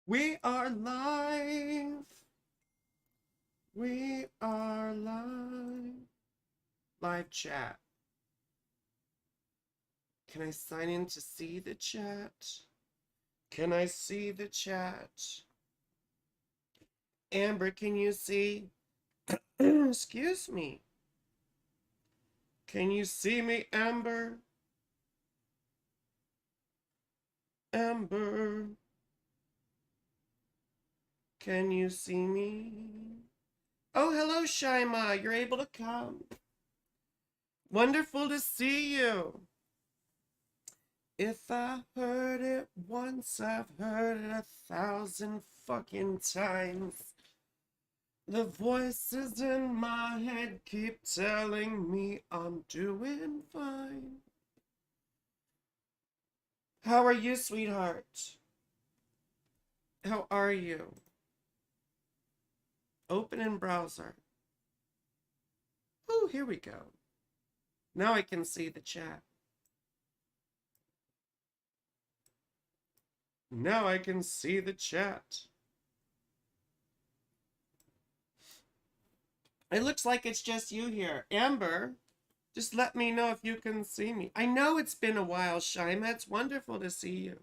We are live. We are live. Live chat. Can I sign in to see the chat? Can I see the chat? Amber, can you see? Excuse me. Can you see me, Amber? Amber. Can you see me? Oh, hello, Shaima. You're able to come. Wonderful to see you. If I heard it once, I've heard it 1,000 fucking times. The voices in my head keep telling me I'm doing fine. How are you, sweetheart? How are you? Open in browser. Oh, here we go. Now I can see the chat. Now I can see the chat. It looks like it's just you here. Amber, just let me know if you can see me. I know it's been a while, Shaima. It's wonderful to see you.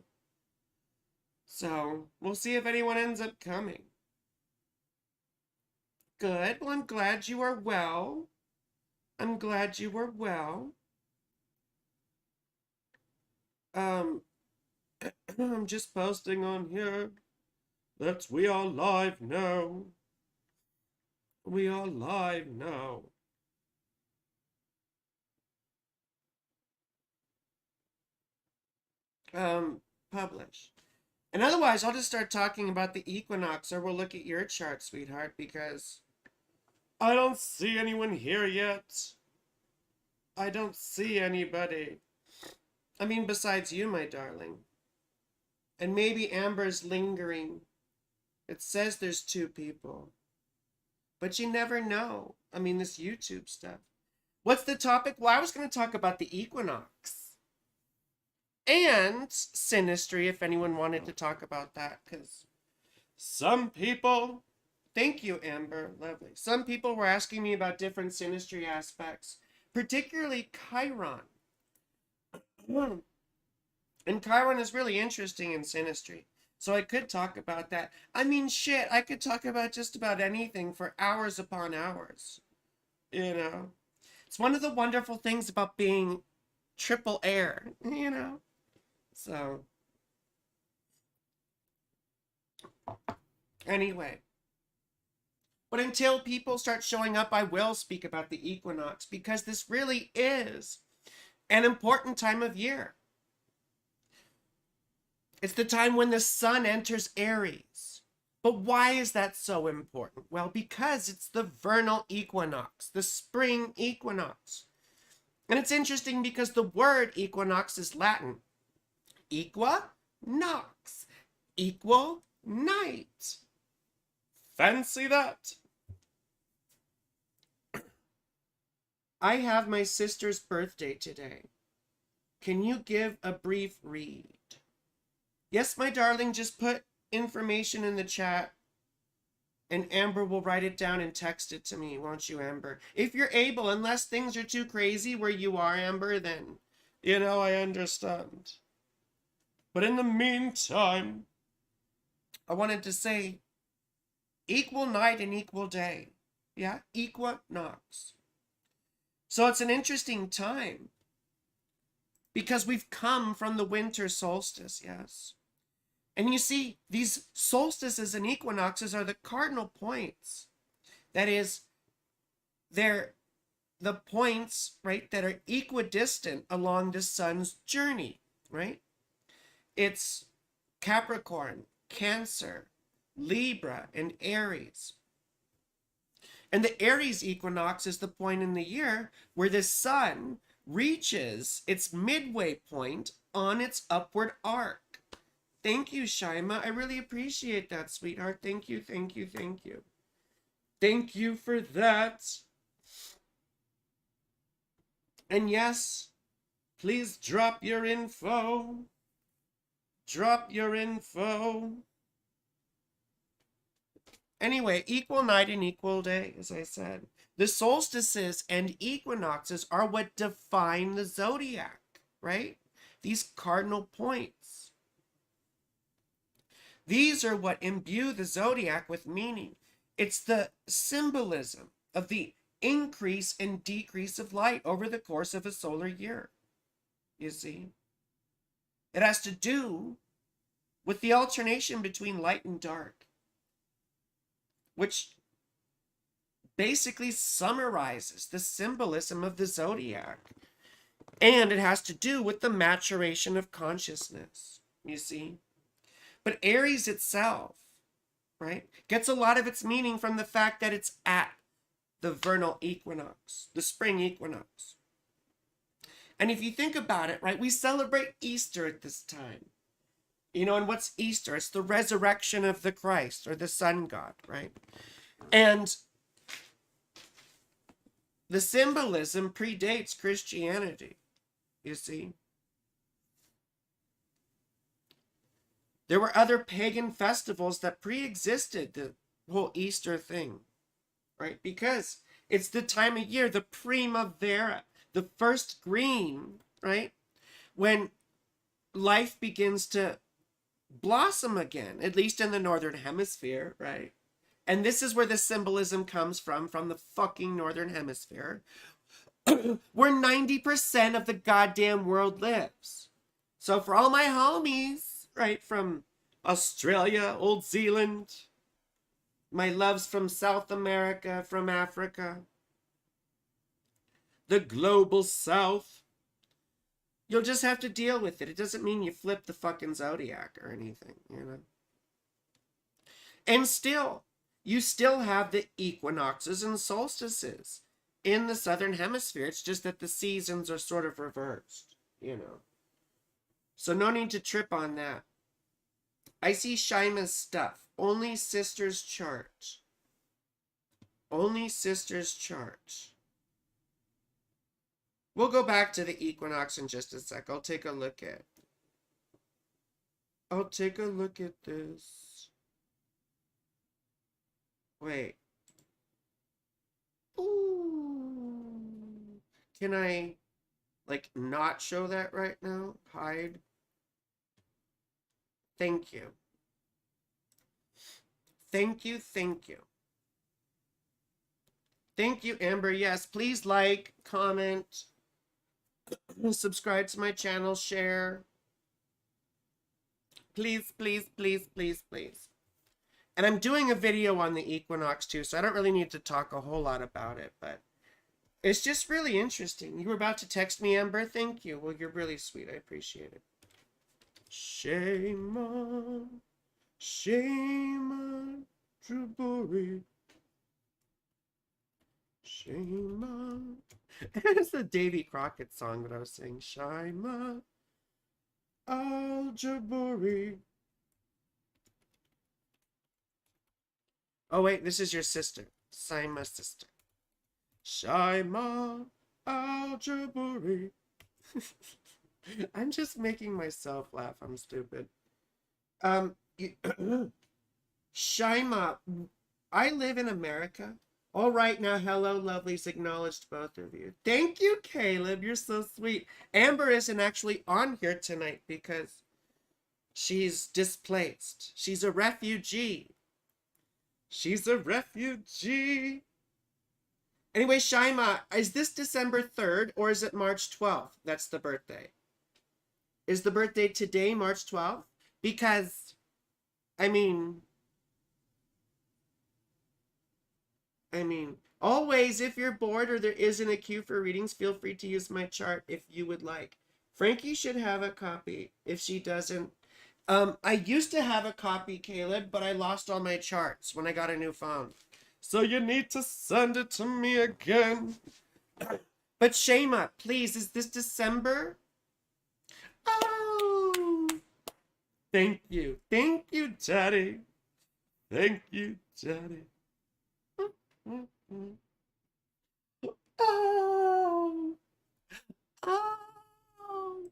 So, we'll see if anyone ends up coming. Good. Well, I'm glad you are well. I'm glad you were well. I'm just posting on here that we are live now. We are live now. Publish. And otherwise, I'll just start talking about the equinox, or we'll look at your chart, sweetheart, because I don't see anyone here yet. I don't see anybody. I mean, besides you, my darling. And maybe Amber's lingering. It says there's 2 people. But you never know. I mean, this YouTube stuff. What's the topic? Well, I was going to talk about the equinox. And synastry, if anyone wanted to talk about that. Because some people... Thank you, Amber. Lovely. Some people were asking me about different synastry aspects. Particularly Chiron. And Chiron is really interesting in synastry. So I could talk about that. I mean, shit, I could talk about just about anything for hours upon hours. You know? It's one of the wonderful things about being triple air, you know? So, anyway. But until people start showing up, I will speak about the equinox, because this really is an important time of year. It's the time when the sun enters Aries. But why is that so important? Well, because it's the vernal equinox, the spring equinox. And it's interesting because the word equinox is Latin. Equa, nox. Equal, night. Fancy that. I have my sister's birthday today. Can you give a brief read? Yes, my darling, just put information in the chat and Amber will write it down and text it to me, won't you, Amber? If you're able, unless things are too crazy where you are, Amber, then, you know, I understand. But in the meantime, I wanted to say equal night and equal day. Yeah, equinox. So it's an interesting time because we've come from the winter solstice, yes. And you see, these solstices and equinoxes are the cardinal points. That is, they're the points, right, that are equidistant along the sun's journey, right? It's Capricorn, Cancer, Libra, and Aries. And the Aries equinox is the point in the year where the sun reaches its midway point on its upward arc. Thank you, Shaima. I really appreciate that, sweetheart. Thank you, thank you, thank you. Thank you for that. And yes, please drop your info. Drop your info. Anyway, equal night and equal day, as I said. The solstices and equinoxes are what define the zodiac, right? These cardinal points. These are what imbue the zodiac with meaning. It's the symbolism of the increase and decrease of light over the course of a solar year. You see? It has to do with the alternation between light and dark, which basically summarizes the symbolism of the zodiac. And it has to do with the maturation of consciousness, you see? But Aries itself, right, gets a lot of its meaning from the fact that it's at the vernal equinox, the spring equinox. And if you think about it, right, we celebrate Easter at this time. You know, and what's Easter? It's the resurrection of the Christ, or the sun god, right? And the symbolism predates Christianity, you see. There were other pagan festivals that pre-existed the whole Easter thing, right? Because it's the time of year, the primavera, the first green, right? When life begins to blossom again, at least in the northern hemisphere, right? And this is where the symbolism comes from the fucking northern hemisphere, where 90% of the goddamn world lives. So for all my homies, right, from Australia, Old Zealand, my loves from South America, from Africa, the global south, you'll just have to deal with it. It doesn't mean you flip the fucking zodiac or anything, you know. And still, you still have the equinoxes and solstices in the southern hemisphere. It's just that the seasons are sort of reversed, you know. So no need to trip on that. I see Shima's stuff. Only Sisters chart. Only Sisters chart. We'll go back to the equinox in just a sec. I'll take a look at this. Wait. Ooh. Can I, like, not show that right now? Hide. Thank you. Thank you, thank you. Thank you, Amber. Yes, please like, comment, subscribe to my channel, share. Please, please, please, please, please. And I'm doing a video on the equinox too, so I don't really need to talk a whole lot about it, but it's just really interesting. You were about to text me, Amber? Thank you. Well, you're really sweet. I appreciate it. Shema, Shema, Truburi. Shema. It's the Davy Crockett song that I was saying. Shema, Al-Jaburi. Oh, wait, this is your sister. Shema's sister. Shema, Al-Jaburi. I'm just making myself laugh. I'm stupid. Shima, I live in America. All right, now, hello, lovelies. Acknowledged both of you. Thank you, Caleb. You're so sweet. Amber isn't actually on here tonight because she's displaced. She's a refugee. She's a refugee. Anyway, Shima, is this December 3rd or is it March 12th? That's the birthday. Is the birthday today, March 12th? Because, I mean, always, if you're bored or there isn't a queue for readings, feel free to use my chart if you would like. Frankie should have a copy. If she doesn't, I used to have a copy, Caleb, but I lost all my charts when I got a new phone. So you need to send it to me again. But Shema, please, is this December? Oh, thank you. Thank you, Daddy. Thank you, Daddy. Oh. Oh.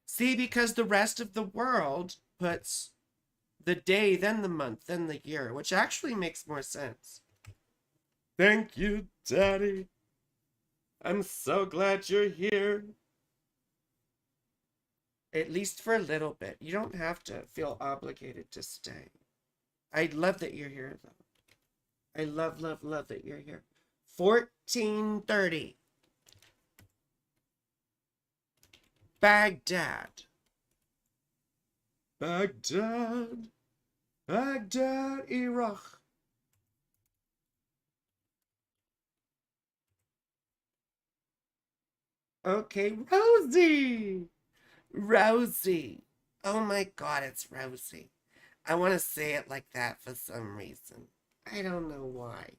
See, because the rest of the world puts the day, then the month, then the year, which actually makes more sense. Thank you, Daddy. I'm so glad you're here. At least for a little bit. You don't have to feel obligated to stay. I love that you're here, though. I love, love, love that you're here. 1430. Baghdad. Baghdad. Baghdad, Iraq. Okay, Rosie. Rosie. Oh my God, it's Rosie. I want to say it like that for some reason. I don't know why.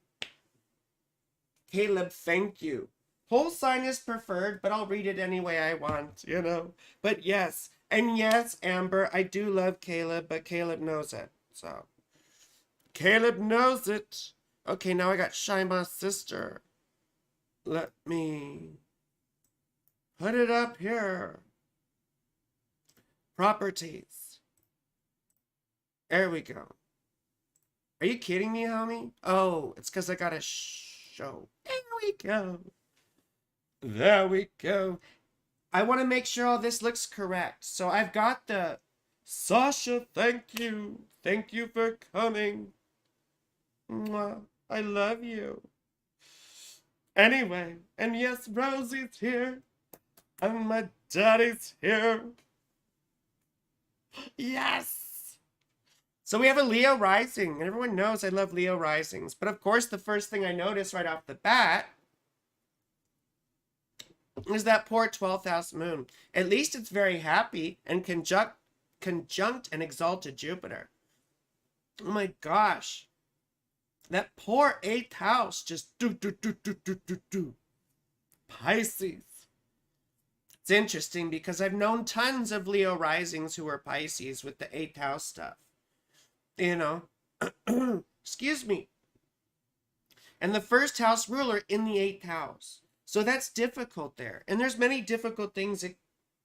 Caleb, thank you. Whole sign is preferred, but I'll read it any way I want, you know. But yes, and yes, Amber, I do love Caleb, but Caleb knows it. So, Caleb knows it. Okay, now I got Shaima's sister. Let me put it up here. Properties. There we go. Are you kidding me, homie? Oh, it's because I got a show. There we go. There we go. I want to make sure all this looks correct. So I've got the Sasha, thank you. Thank you for coming. Mwah. I love you. Anyway, and yes, Rosie's here. And my daddy's here. Yes! So we have a Leo rising, and everyone knows I love Leo risings. But of course, the first thing I notice right off the bat is that poor 12th house moon. At least it's very happy and conjunct an exalted Jupiter. Oh my gosh. That poor 8th house just do. Pisces. It's interesting because I've known tons of Leo risings who are Pisces with the 8th house stuff. You know, excuse me. And the first house ruler in the 8th house. So that's difficult there. And there's many difficult things that,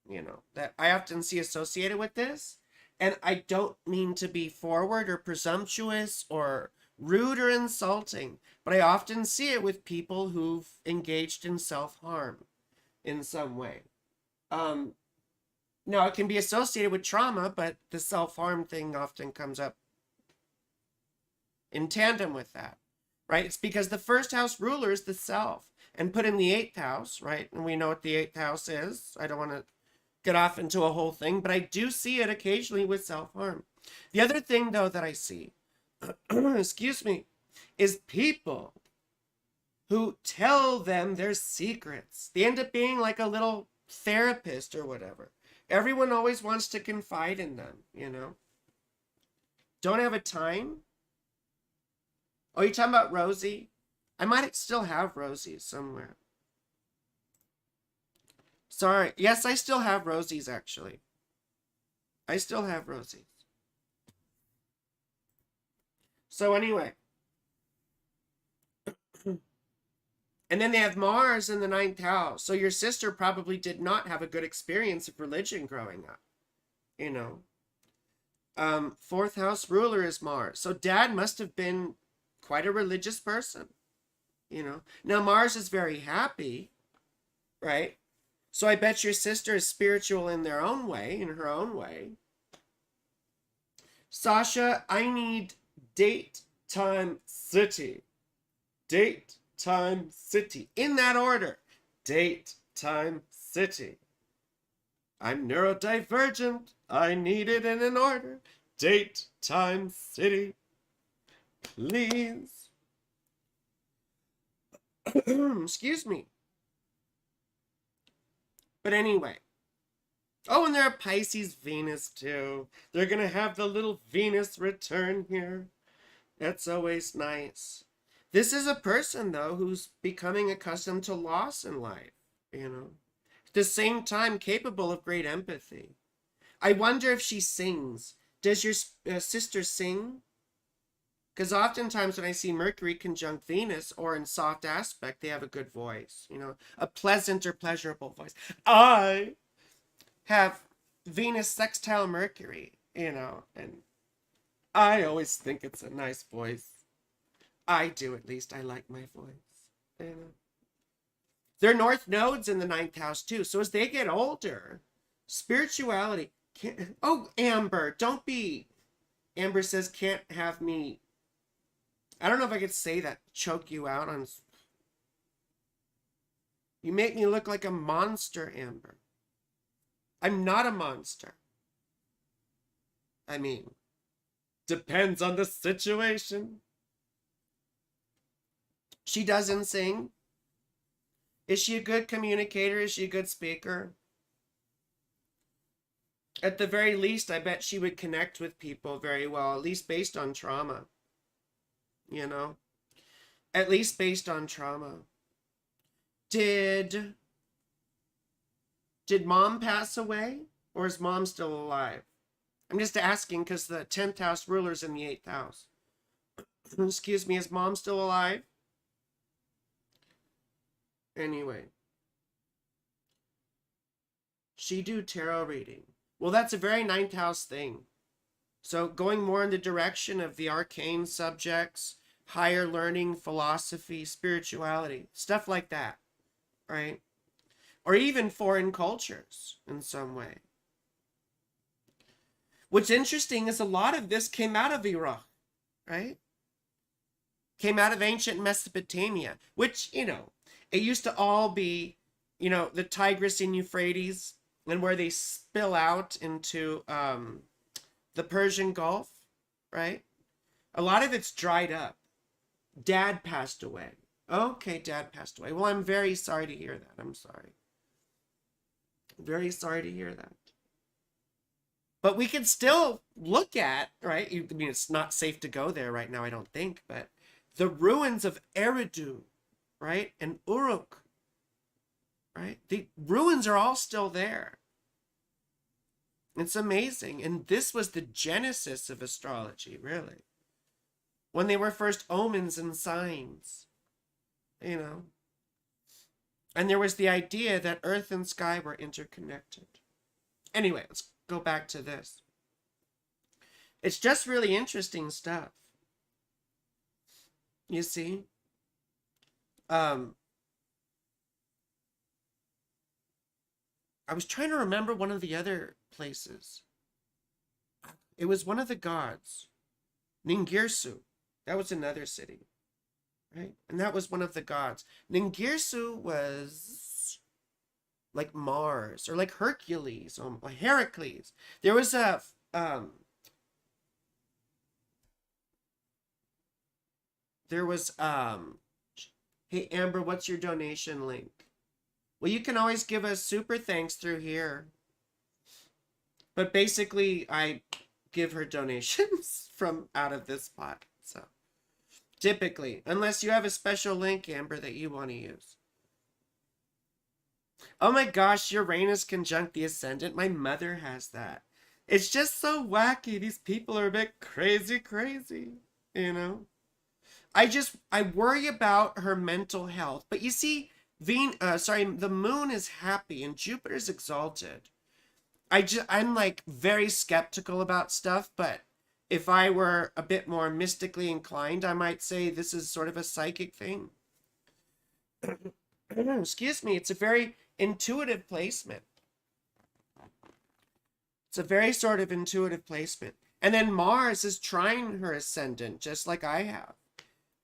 you know, that I often see associated with this. And I don't mean to be forward or presumptuous or rude or insulting, but I often see it with people who've engaged in self-harm in some way. Now it can be associated with trauma, but the self-harm thing often comes up in tandem with that, right? It's because the first house ruler is the self, and put in the 8th house, right? And we know what the 8th house is. I don't want to get off into a whole thing, but I do see it occasionally with self-harm. The other thing, though, that I see, excuse me, is people who tell them their secrets. They end up being like a little therapist or whatever. Everyone always wants to confide in them, you know? Don't have a time? Oh, you talking about Rosie? I might still have Rosie somewhere. Sorry. Yes, I still have Rosie's, actually. I still have Rosie's. So anyway. And then they have Mars in the 9th house. So your sister probably did not have a good experience of religion growing up. You know. 4th house ruler is Mars. So dad must have been quite a religious person. You know. Now Mars is very happy. Right? So I bet your sister is spiritual in their own way, in her own way. Sasha, I need date, time, city. Date, time, city. In that order. Date, time, city. I'm neurodivergent. I need it in an order. Date, time, city. Please. Excuse me. But anyway. Oh, and there are Pisces Venus too. They're going to have the little Venus return here. That's always nice. This is a person, though, who's becoming accustomed to loss in life, you know. At the same time, capable of great empathy. I wonder if she sings. Does your sister sing? Because oftentimes when I see Mercury conjunct Venus or in soft aspect, they have a good voice, you know, a pleasant or pleasurable voice. I have Venus sextile Mercury, you know, and I always think it's a nice voice. I do, at least. I like my voice. Yeah. They're north nodes in the ninth house too. So as they get older, spirituality can't. Oh, Amber, don't be. Amber says can't have me. I don't know if I could say that. Choke you out on. You make me look like a monster, Amber. I'm not a monster. I mean, depends on the situation. She doesn't sing. Is she a good communicator? Is she a good speaker? At the very least, I bet she would connect with people very well, at least based on trauma. You know? At least based on trauma. Did mom pass away? Or is mom still alive? I'm just asking because the 10th house ruler's in the 8th house. Excuse me, is mom still alive? Anyway. She do tarot reading. Well, that's a very 9th house thing. So going more in the direction of the arcane subjects, higher learning, philosophy, spirituality, stuff like that, right? Or even foreign cultures in some way. What's interesting is a lot of this came out of Iraq, right? Came out of ancient Mesopotamia, which, you know, it used to all be, you know, the Tigris and Euphrates, and where they spill out into the Persian Gulf, right? A lot of it's dried up. Dad passed away. Okay, Dad passed away. Well, I'm very sorry to hear that. I'm sorry. Very sorry to hear that. But we can still look at, right? I mean, it's not safe to go there right now, I don't think, but the ruins of Eridu, right? And Uruk, right? The ruins are all still there. It's amazing. And this was the genesis of astrology, really. When they were first omens and signs, you know. And there was the idea that earth and sky were interconnected. Anyway, let's go back to this. It's just really interesting stuff. You see? I was trying to remember one of the other places. It was one of the gods. Ningirsu. That was another city. Right? And that was one of the gods. Ningirsu was like Mars or like Hercules or like Heracles. There was a hey Amber, what's your donation link? Well, you can always give us super thanks through here. But basically I give her donations from out of this pot. So typically, unless you have a special link, Amber, that you want to use. Oh my gosh, Uranus conjunct the ascendant. My mother has that. It's just so wacky. These people are a bit crazy, you know? I worry about her mental health. But you see, the moon is happy and Jupiter's exalted. I'm like very skeptical about stuff, but if I were a bit more mystically inclined, I might say this is sort of a psychic thing. Excuse me, it's a very intuitive placement. It's a very sort of intuitive placement. And then Mars is trying her ascendant, just like I have.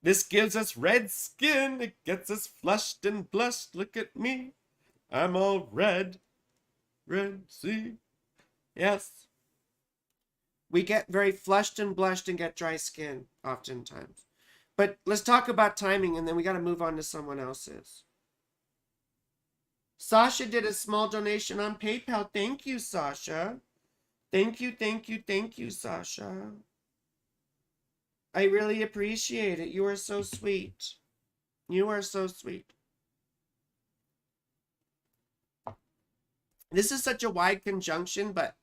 This gives us red skin. It gets us flushed and blushed. Look at me. I'm all red. Red, see? Yes. We get very flushed and blushed and get dry skin, oftentimes. But let's talk about timing, and then we got to move on to someone else's. Sasha did a small donation on PayPal. Thank you, Sasha. Thank you, Sasha. I really appreciate it. You are so sweet. You are so sweet. This is such a wide conjunction, but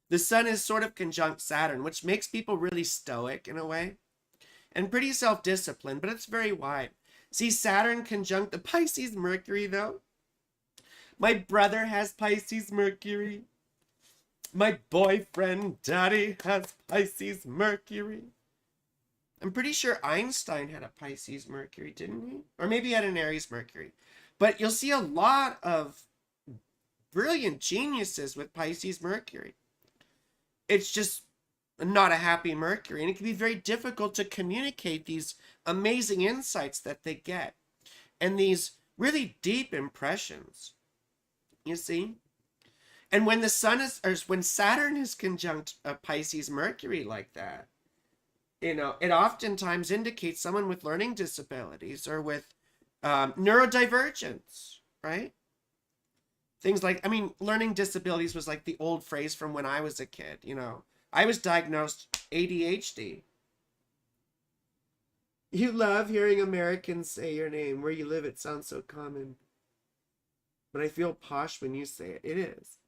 the sun is sort of conjunct Saturn, which makes people really stoic in a way and pretty self-disciplined, but it's very wide. See, Saturn conjunct the Pisces Mercury, though. My brother has Pisces Mercury. My boyfriend daddy has Pisces Mercury. I'm pretty sure Einstein had a Pisces Mercury, didn't he? Or maybe he had an Aries Mercury. But you'll see a lot of brilliant geniuses with Pisces Mercury. It's just not a happy Mercury, and it can be very difficult to communicate these amazing insights that they get and these really deep impressions, you see. And when the sun is, or when Saturn is conjunct a Pisces Mercury like that, you know, it oftentimes indicates someone with learning disabilities or with neurodivergence, right? Things like, I mean, learning disabilities was like the old phrase from when I was a kid, you know. I was diagnosed ADHD. You love hearing Americans say your name. Where you live, it sounds so common. But I feel posh when you say it. It is.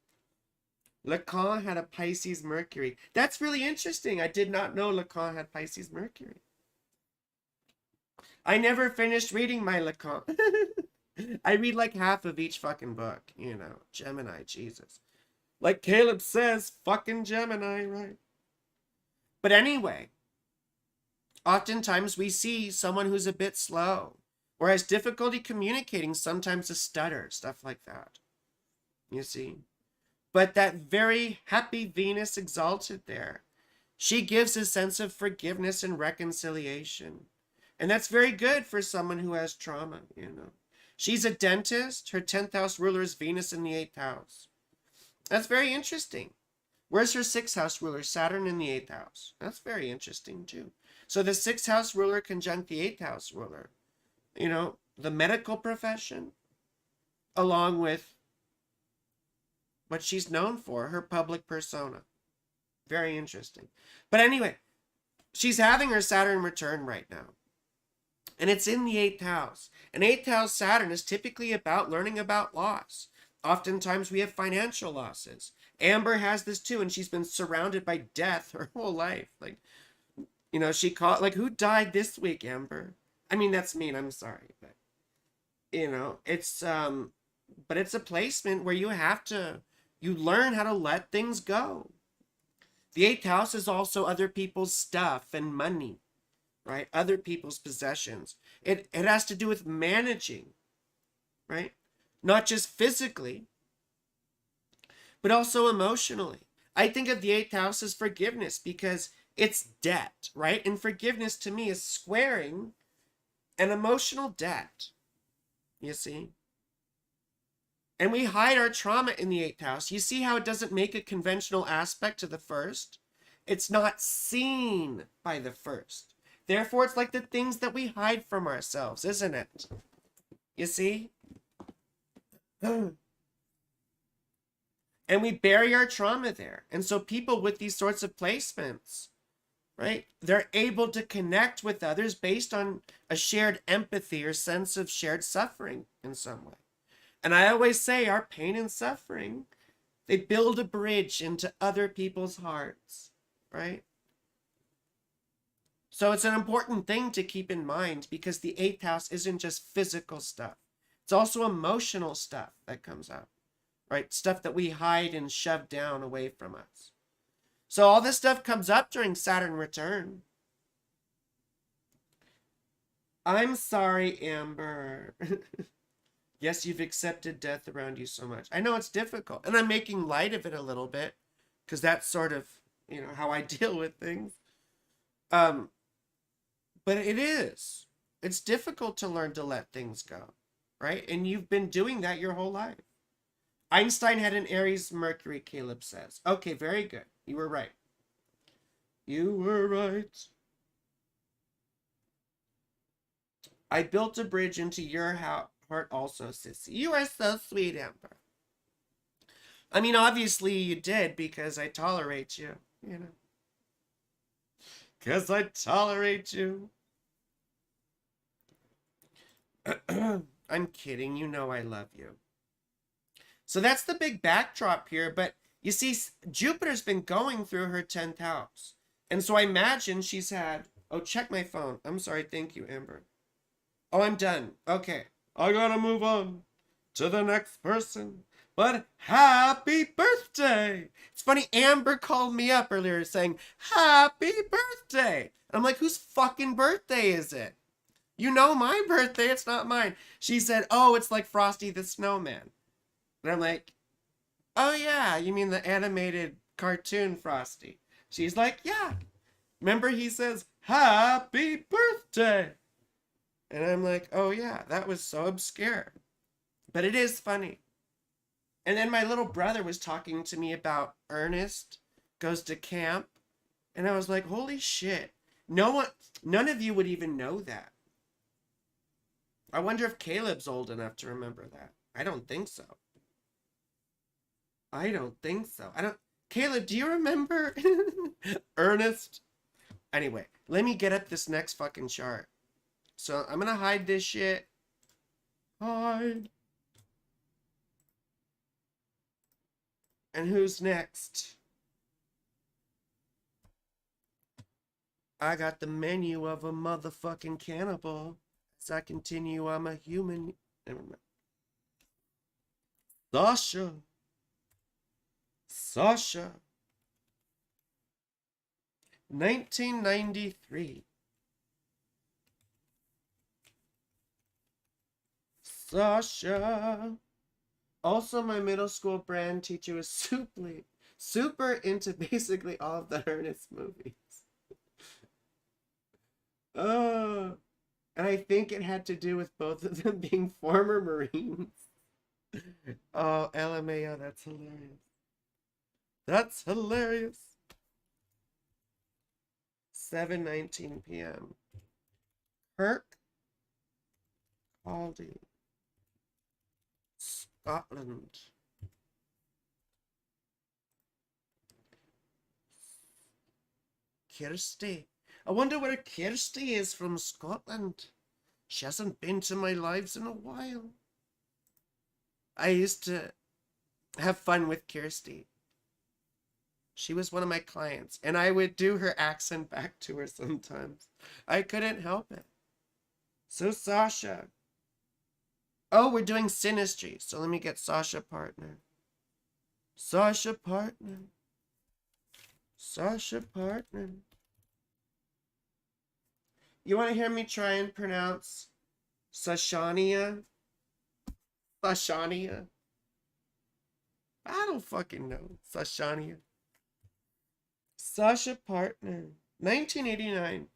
Lacan had a Pisces Mercury. That's really interesting. I did not know Lacan had Pisces Mercury. I never finished reading my Lacan. I read like half of each fucking book, you know. Gemini, Jesus. Like Caleb says, fucking Gemini, right? But anyway, oftentimes we see someone who's a bit slow or has difficulty communicating, sometimes a stutter, stuff like that. You see? But that very happy Venus exalted there, she gives a sense of forgiveness and reconciliation. And that's very good for someone who has trauma, you know. She's a dentist. Her 10th house ruler is Venus in the 8th house. That's very interesting. Where's her 6th house ruler? Saturn in the 8th house. That's very interesting too. So the 6th house ruler conjunct the 8th house ruler. You know, the medical profession, along with what she's known for, her public persona. Very interesting. But anyway, she's having her Saturn return right now. And it's in the 8th house. And 8th house Saturn is typically about learning about loss. Oftentimes we have financial losses. Amber has this too, and she's been surrounded by death her whole life. Like, you know, she called, like, who died this week, Amber? I mean, that's mean, I'm sorry. But, you know, it's, but it's a placement where you learn how to let things go. The 8th house is also other people's stuff and money. Right? Other people's possessions. It has to do with managing, right? Not just physically, but also emotionally. I think of the 8th house as forgiveness because it's debt, right? And forgiveness to me is squaring an emotional debt, you see? And we hide our trauma in the 8th house. You see how it doesn't make a conventional aspect to the first? It's not seen by the first. Therefore, it's like the things that we hide from ourselves, isn't it? You see? And we bury our trauma there. And so people with these sorts of placements, right? They're able to connect with others based on a shared empathy or sense of shared suffering in some way. And I always say our pain and suffering, they build a bridge into other people's hearts, right? So it's an important thing to keep in mind because the 8th house isn't just physical stuff. It's also emotional stuff that comes out, right? Stuff that we hide and shove down away from us. So all this stuff comes up during Saturn return. I'm sorry, Amber. Yes, you've accepted death around you so much. I know it's difficult, and I'm making light of it a little bit because that's sort of, you know, how I deal with things. But it is. It's difficult to learn to let things go, right? And you've been doing that your whole life. Einstein had an Aries Mercury, Caleb says. Okay, very good. You were right. You were right. I built a bridge into your heart also, Sissy. You are so sweet, Amber. I mean, obviously you did because I tolerate you, you know. Because I tolerate you. I'm kidding. You know I love you. So that's the big backdrop here. But you see, Jupiter's been going through her 10th house. And so I imagine she's had... Oh, check my phone. I'm sorry. Thank you, Amber. Oh, I'm done. Okay. I gotta move on to the next person. but happy birthday. It's funny, Amber called me up earlier saying, happy birthday. And I'm like, whose fucking birthday is it? You know my birthday, it's not mine. She said, oh, it's like Frosty the Snowman. And I'm like, oh yeah, you mean the animated cartoon Frosty? She's like, yeah. Remember he says, happy birthday. And I'm like, oh yeah, that was so obscure. But it is funny. And then my little brother was talking to me about Ernest goes to camp. And I was like, holy shit. None of you would even know that. I wonder if Caleb's old enough to remember that. I don't think so. Caleb, do you remember Ernest? Anyway, let me get up this next fucking chart. So I'm gonna hide this shit. Hide. And who's next? I got the menu of a motherfucking cannibal. As I continue, I'm a human. Never mind. Sasha. 1993. Sasha. Also, my middle school brand teacher was super into basically all of the Ernest movies. Oh, and I think it had to do with both of them being former Marines. Oh, LMAO, that's hilarious. That's hilarious. 7:19 p.m. Kirk Caldy, Scotland. Kirsty. I wonder where Kirsty is from Scotland. She hasn't been to my lives in a while. I used to have fun with Kirsty. She was one of my clients, and I would do her accent back to her sometimes. I couldn't help it. So Sasha. Oh, we're doing synastry, so let me get Sasha partner. Sasha partner. Sasha partner. You want to hear me try and pronounce Sashania? Sashania? I don't fucking know. Sashania. Sasha partner. 1989.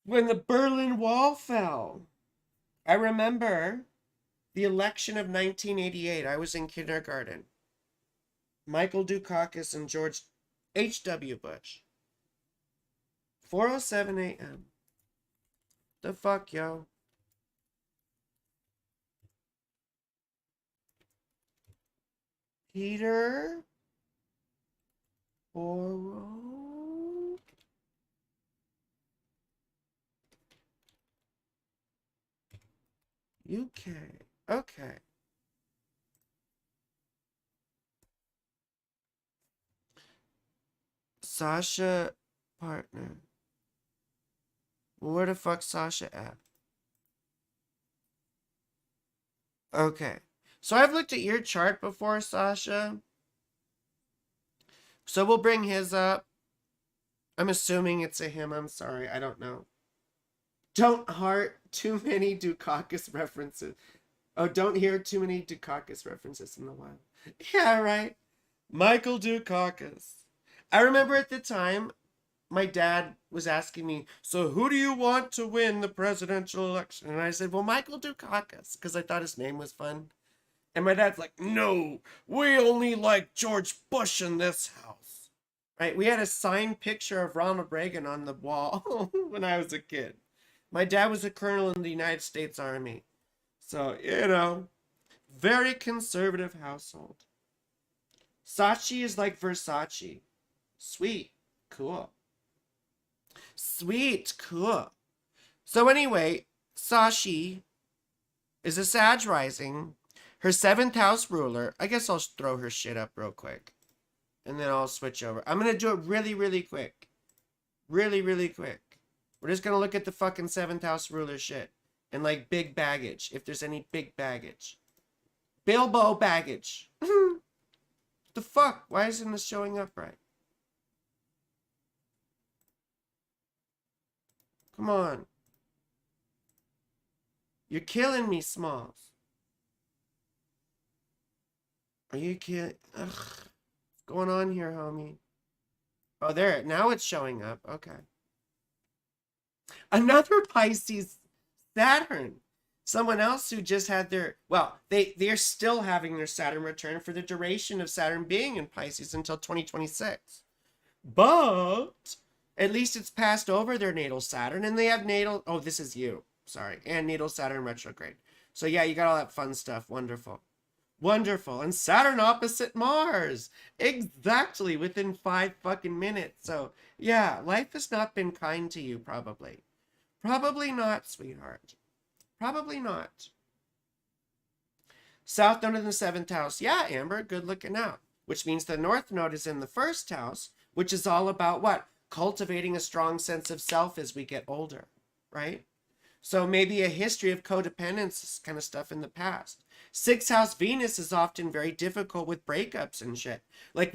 When the Berlin Wall fell. I remember the election of 1988. I was in kindergarten. Michael Dukakis and George H.W. Bush. 4:07 a.m. The fuck, yo? Peter Oro. UK. Okay. Sasha partner. Where the fuck Sasha at? Okay. So I've looked at your chart before, Sasha. So we'll bring his up. I'm assuming it's a him. I'm sorry. I don't know. Don't heart too many Dukakis references. Oh, don't hear too many Dukakis references in a while. Yeah, right. Michael Dukakis. I remember at the time, my dad was asking me, so who do you want to win the presidential election? And I said, well, Michael Dukakis, because I thought his name was fun. And my dad's like, no, we only like George Bush in this house. Right? We had a signed picture of Ronald Reagan on the wall when I was a kid. My dad was a colonel in the United States Army. So, you know, very conservative household. Sachi is like Versace. Sweet. Cool. Sweet. Cool. So anyway, Sashi is a Sag rising. Her 7th house ruler. I guess I'll throw her shit up real quick. And then I'll switch over. I'm going to do it really, really quick. Really, really quick. We're just going to look at the fucking 7th house ruler shit. And like big baggage, if there's any big baggage. Bilbo baggage. The fuck? Why isn't this showing up right? Come on. You're killing me, Smalls. Are you kidding? Ugh. What's going on here, homie? Oh, there. Now it's showing up. Okay. Another Pisces Saturn. Someone else who just had their, well, they're still having their Saturn return for the duration of Saturn being in Pisces until 2026. But at least it's passed over their natal Saturn, and they have natal, oh, this is you. Sorry. And natal Saturn retrograde. So yeah, you got all that fun stuff. Wonderful. Wonderful. And Saturn opposite Mars. Exactly within 5 fucking minutes. So yeah, life has not been kind to you, probably. Probably not, sweetheart. Probably not. South node in the 7th house. Yeah, Amber, good looking out. Which means the North node is in the 1st house, which is all about what? Cultivating a strong sense of self as we get older, right? So maybe a history of codependence kind of stuff in the past. 6th house Venus is often very difficult with breakups and shit. Like,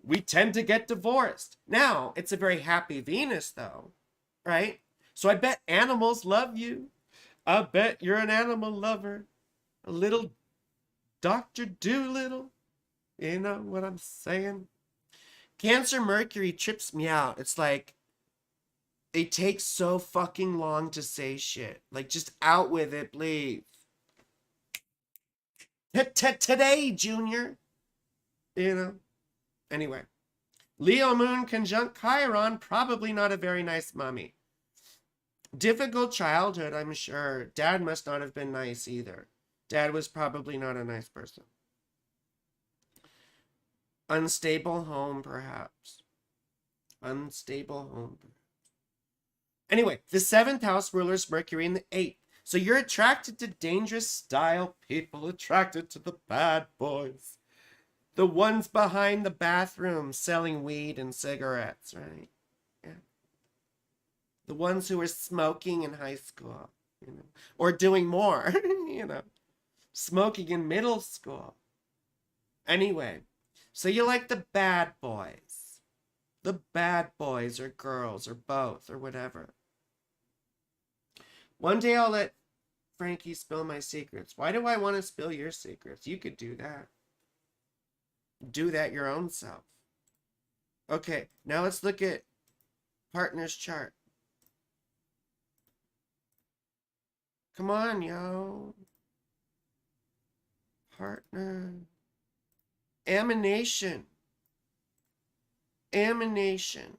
we tend to get divorced. Now, it's a very happy Venus, though, right? So I bet animals love you. I bet you're an animal lover. A little Dr. Doolittle. You know what I'm saying? Cancer Mercury trips me out. It's like, it takes so fucking long to say shit. Like, just out with it, please. Today, Junior. You know? Anyway. Leo Moon conjunct Chiron. Probably not a very nice mummy. Difficult childhood, I'm sure. Dad must not have been nice either. Dad was probably not a nice person. Unstable home, perhaps. Unstable home. Anyway, the 7th house ruler is Mercury in the 8th. So you're attracted to dangerous style people, attracted to the bad boys. The ones behind the bathroom selling weed and cigarettes, right? Yeah. The ones who were smoking in high school, you know, or doing more, you know, smoking in middle school. Anyway, so you like the bad boys. The bad boys or girls or both or whatever. One day I'll let Frankie spill my secrets. Why do I want to spill your secrets? You could do that. Do that your own self. Okay, now let's look at partner's chart. Come on, yo. Partner. Emanation. Emanation.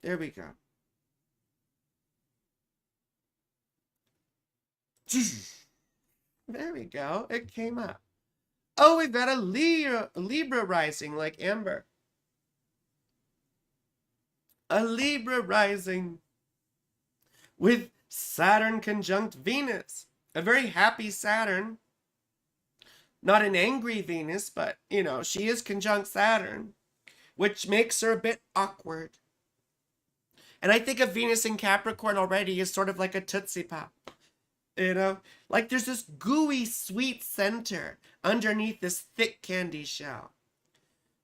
There we go. There we go. It came up. Oh, we've got a Libra rising like Amber. A Libra rising with Saturn conjunct Venus. A very happy Saturn. Not an angry Venus, but, you know, she is conjunct Saturn, which makes her a bit awkward. And I think of Venus in Capricorn already as sort of like a Tootsie Pop. You know, like there's this gooey sweet center underneath this thick candy shell.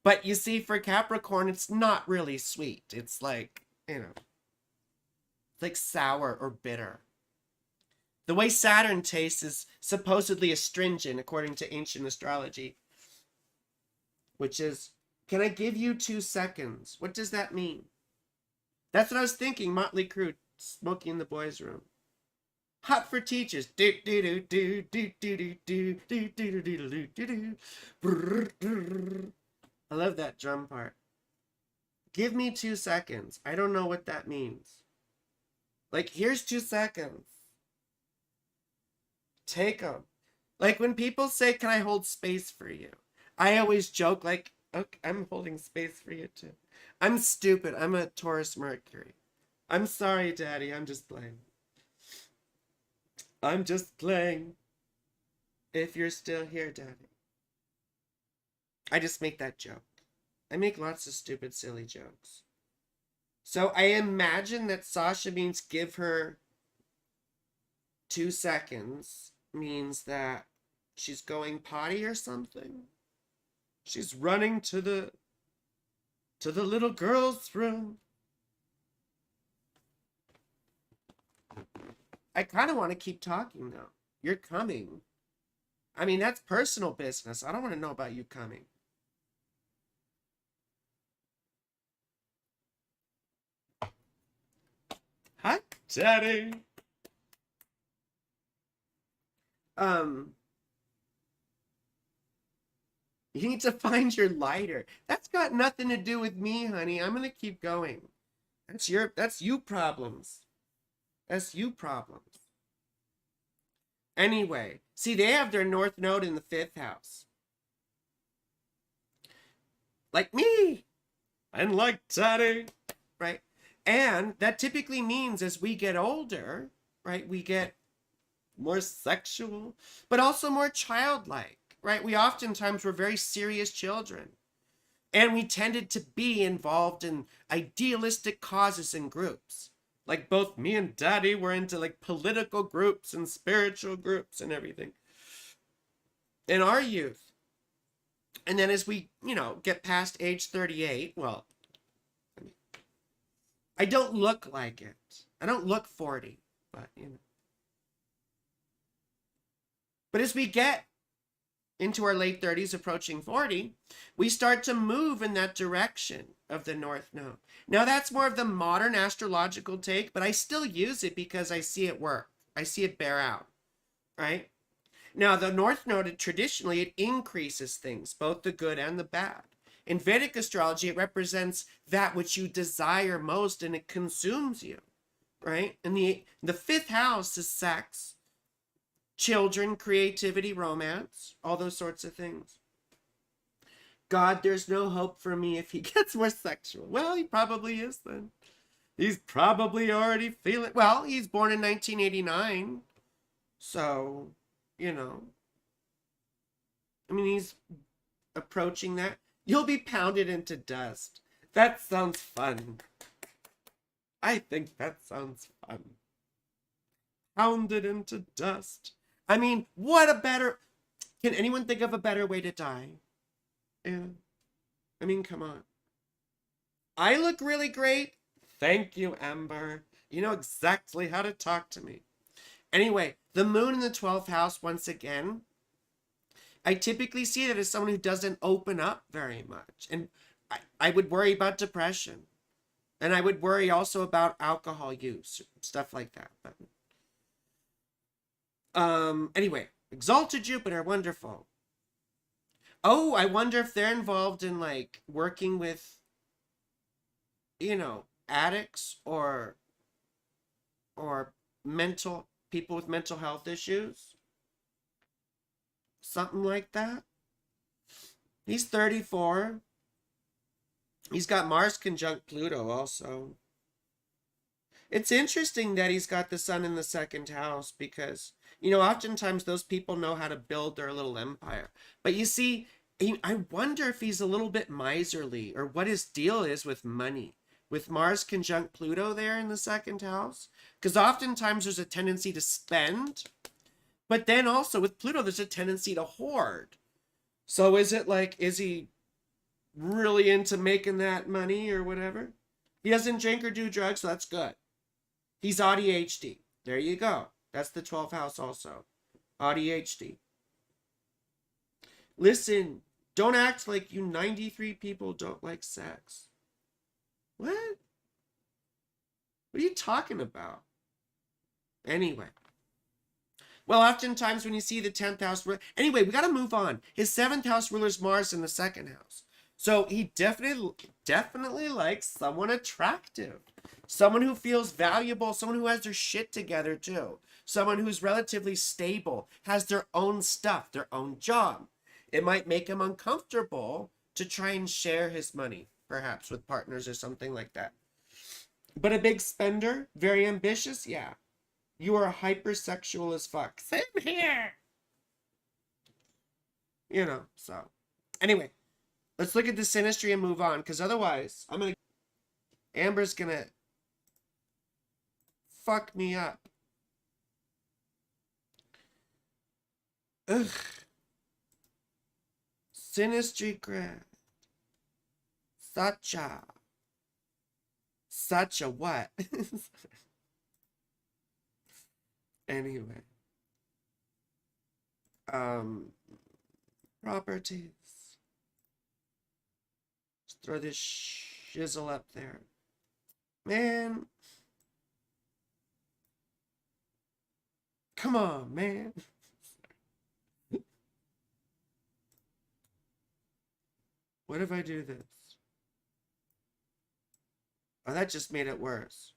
But you see, for Capricorn, it's not really sweet. It's like, you know, it's like sour or bitter. The way Saturn tastes is supposedly astringent, according to ancient astrology. Which is, can I give you 2 seconds? What does that mean? That's what I was thinking, Motley Crue, Smoking in the Boys' Room. Hot for teachers. I love that drum part. Give me 2 seconds. I don't know what that means. Like, here's 2 seconds. Take them. Like, when people say, can I hold space for you? I always joke, like, okay, I'm holding space for you too. I'm stupid. I'm a Taurus Mercury. I'm sorry, Daddy. I'm just playing. I'm just playing. If you're still here, Daddy. I just make that joke. I make lots of stupid, silly jokes. So I imagine that Sasha means give her 2 seconds means that she's going potty or something. She's running to the little girl's room. I kind of want to keep talking though. You're coming. I mean, that's personal business. I don't want to know about you coming. Hi, Daddy. You need to find your lighter. That's got nothing to do with me, honey. I'm gonna keep going. That's you problems. That's you problems. Anyway, see, they have their north node in the 5th house. Like me. And like Daddy. Right? And that typically means as we get older, right, we get more sexual, but also more childlike, right? We oftentimes were very serious children. And we tended to be involved in idealistic causes and groups. Like both me and Daddy were into like political groups and spiritual groups and everything in our youth. And then as we, get past age 38, well, I don't look like it. I don't look 40, but, But as we get into our late 30s, approaching 40, we start to move in that direction of the North Node. Now, that's more of the modern astrological take, but I still use it because I see it work. I see it bear out, right? Now, the North Node, traditionally, it increases things, both the good and the bad. In Vedic astrology, it represents that which you desire most, and it consumes you, right? And the 5th house is sex, children, creativity, romance, all those sorts of things. God, there's no hope for me if he gets more sexual. Well, he probably is then. He's probably already feeling... Well, he's born in 1989. So, I mean, he's approaching that. You'll be pounded into dust. That sounds fun. I think that sounds fun. Pounded into dust. I mean, what a better... Can anyone think of a better way to die? Yeah. I mean, come on. I look really great. Thank you, Amber. You know exactly how to talk to me. Anyway, the moon in the 12th house, once again, I typically see that as someone who doesn't open up very much. And I would worry about depression. And I would worry also about alcohol use, stuff like that. But anyway, exalted Jupiter, wonderful. Oh, I wonder if they're involved in like working with, addicts or people with mental health issues. Something like that. He's 34. He's got Mars conjunct Pluto also. It's interesting that he's got the sun in the 2nd house because, oftentimes those people know how to build their little empire. But you see, I wonder if he's a little bit miserly or what his deal is with money. With Mars conjunct Pluto there in the 2nd house. Because oftentimes there's a tendency to spend. But then also with Pluto, there's a tendency to hoard. So is he really into making that money or whatever? He doesn't drink or do drugs, so that's good. He's ADHD. There you go. That's the 12th house also. ADHD. Listen, don't act like you 93 people don't like sex. What? What are you talking about? Anyway. Well, oftentimes when you see the 10th house... Anyway, we got to move on. His 7th house ruler is Mars in the 2nd house. So he definitely likes someone attractive. Someone who feels valuable. Someone who has their shit together, too. Someone who's relatively stable. Has their own stuff. Their own job. It might make him uncomfortable to try and share his money. Perhaps with partners or something like that. But a big spender? Very ambitious? Yeah. You are hypersexual as fuck. Same here. So. Anyway. Let's look at the synastry and move on. Because otherwise, Amber's gonna fuck me up. Ugh. Synastry grad. Such a what? Anyway. Properties. Let's throw this shizzle up there. Man. Come on, man. What if I do this? Oh, that just made it worse.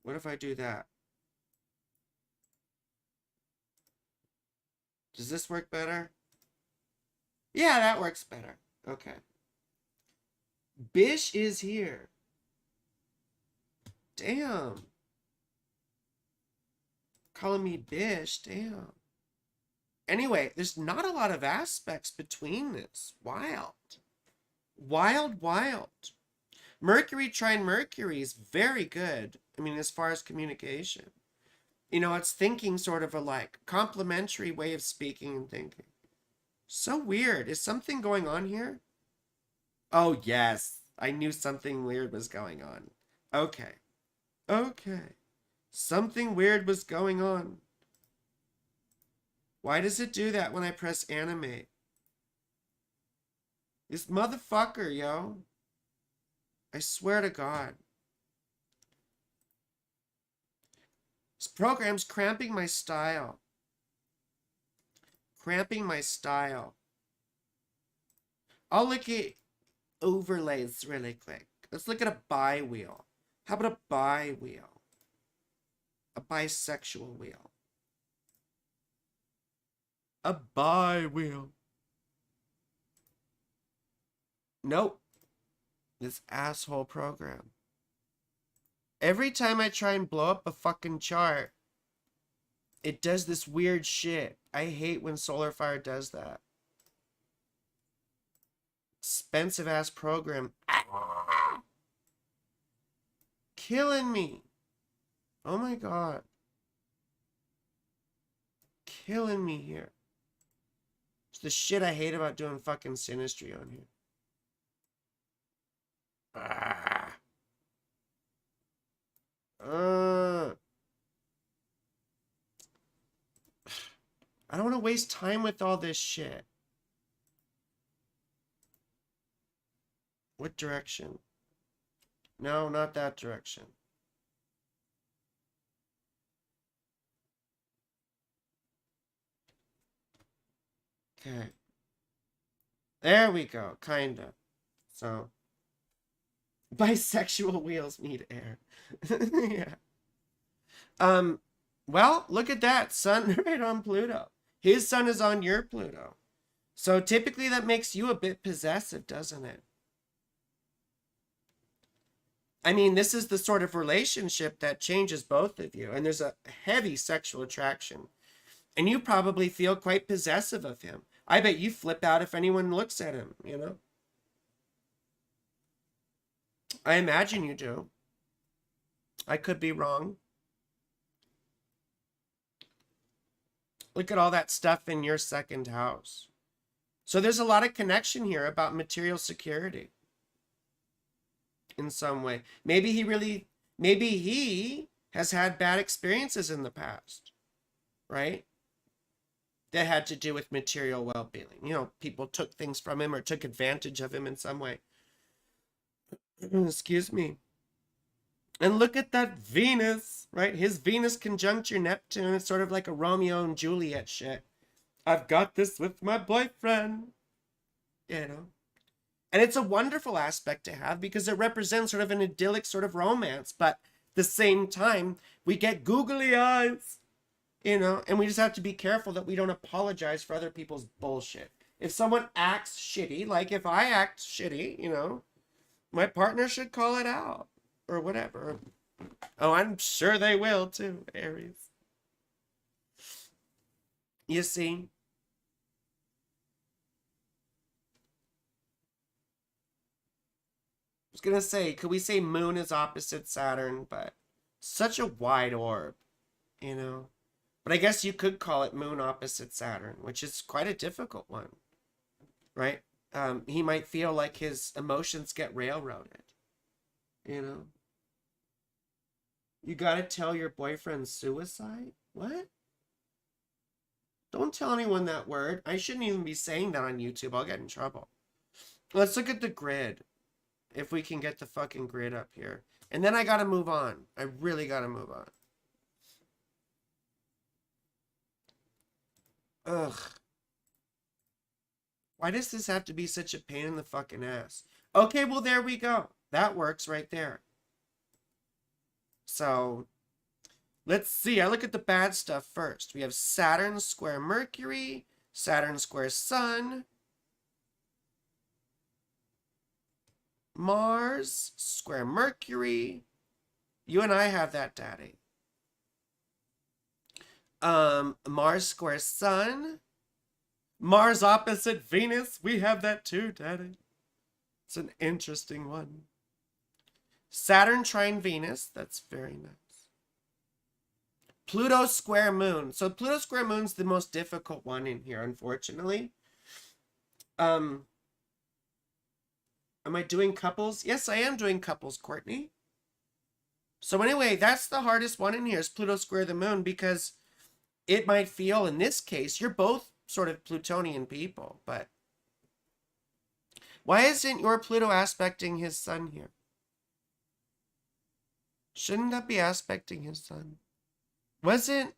What if I do that? Does this work better? Yeah, that works better. Okay. Bish is here. Damn. Calling me Bish, damn. Anyway, there's not a lot of aspects between this. Wild. Wild, wild. Mercury trine Mercury is very good. I mean, as far as communication. You know, it's thinking sort of a like complementary way of speaking and thinking. So weird. Is something going on here? Oh, yes. I knew something weird was going on. Okay. Okay. Something weird was going on. Why does it do that when I press animate? This motherfucker, yo. I swear to God. This program's cramping my style. Cramping my style. I'll look at overlays really quick. Let's look at a bi wheel. How about a bi wheel? A bisexual wheel. A bi wheel. Nope. This asshole program. Every time I try and blow up a fucking chart, it does this weird shit. I hate when SolarFire does that. Expensive ass program. Ah! Killing me. Oh my God. Killing me here. It's the shit I hate about doing fucking synastry on here. Ah. I don't want to waste time with all this shit. What direction? No, not that direction. Okay. There we go, kinda. So, bisexual wheels need air. Yeah. Well, look at that. Sun right on Pluto. His sun is on your Pluto. So typically that makes you a bit possessive, doesn't it? I mean, this is the sort of relationship that changes both of you. And there's a heavy sexual attraction. And you probably feel quite possessive of him. I bet you flip out if anyone looks at him, you know? I imagine you do. I could be wrong. Look at all that stuff in your second house. So there's a lot of connection here about material security. In some way. Maybe he has had bad experiences in the past. Right? That had to do with material well-being. You know, people took things from him or took advantage of him in some way. Excuse me. And look at that Venus, right? His Venus conjuncture Neptune. It's sort of like a Romeo and Juliet shit. I've got this with my boyfriend. You know. And it's a wonderful aspect to have because it represents sort of an idyllic sort of romance. But at the same time, we get googly eyes. You know, and we just have to be careful that we don't apologize for other people's bullshit. If someone acts shitty, like if I act shitty, you know, my partner should call it out. Or whatever. Oh, I'm sure they will too, Aries. You see? I was gonna say, could we say Moon is opposite Saturn, but such a wide orb, you know? But I guess you could call it moon opposite Saturn, which is quite a difficult one, right? He might feel like his emotions get railroaded, you know? You gotta tell your boyfriend suicide? What? Don't tell anyone that word. I shouldn't even be saying that on YouTube. I'll get in trouble. Let's look at the grid. If we can get the fucking grid up here. And then I gotta move on. I really gotta move on. Ugh. Why does this have to be such a pain in the fucking ass? Okay, well, there we go. That works right there. So, let's see. I look at the bad stuff first. We have Saturn square Mercury, Saturn square Sun, Mars square Mercury. You and I have that, Daddy. Mars square Sun, Mars opposite Venus. We have that too, Daddy. It's an interesting one. Saturn trine Venus. That's very nice. Pluto square Moon. So Pluto square Moon's the most difficult one in here, unfortunately. Am I doing couples? Yes, I am doing couples, Courtney. So anyway, that's the hardest one in here is Pluto square the Moon, because it might feel, in this case, you're both sort of Plutonian people, but why isn't your Pluto aspecting his sun here? Shouldn't that be aspecting his sun? Wasn't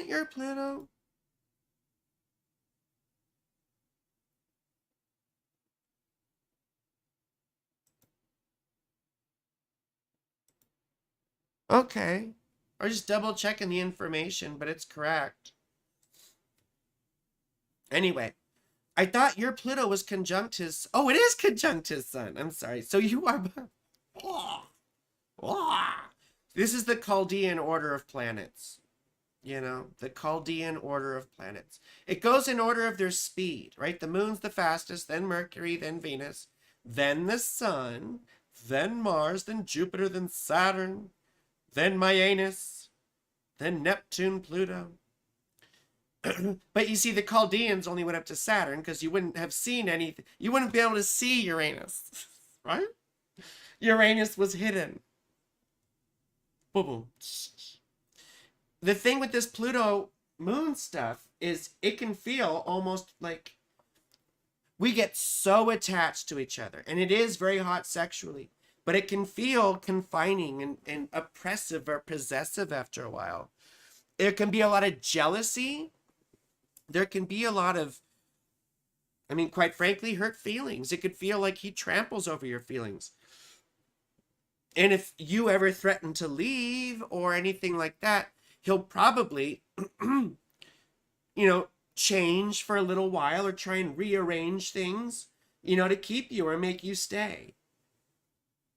your Pluto? Okay. Or just double checking the information, but it's correct. Anyway, I thought your Pluto was conjunct his... Oh, it is conjunct his sun. I'm sorry. So you are... This is the Chaldean order of planets. You know, the Chaldean order of planets. It goes in order of their speed, right? The moon's the fastest, then Mercury, then Venus, then the sun, then Mars, then Jupiter, then Saturn, then Uranus, then Neptune, Pluto. But you see, the Chaldeans only went up to Saturn because you wouldn't have seen anything. You wouldn't be able to see Uranus, right? Uranus was hidden. Boom, boom. The thing with this Pluto moon stuff is it can feel almost like we get so attached to each other. And it is very hot sexually. But it can feel confining and oppressive or possessive after a while. There can be a lot of jealousy. There can be a lot of, I mean, quite frankly, hurt feelings. It could feel like he tramples over your feelings. And if you ever threaten to leave or anything like that, he'll probably, change for a little while or try and rearrange things, to keep you or make you stay.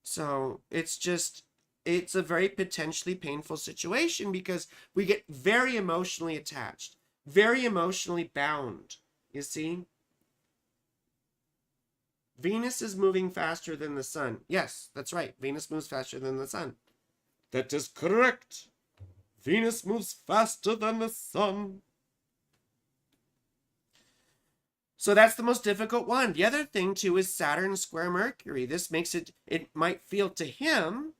So it's a very potentially painful situation because we get very emotionally attached, very emotionally bound, you see? Venus is moving faster than the sun. Yes, that's right. Venus moves faster than the sun. That is correct. Venus moves faster than the sun. So that's the most difficult one. The other thing, too, is Saturn square Mercury. This makes it might feel to him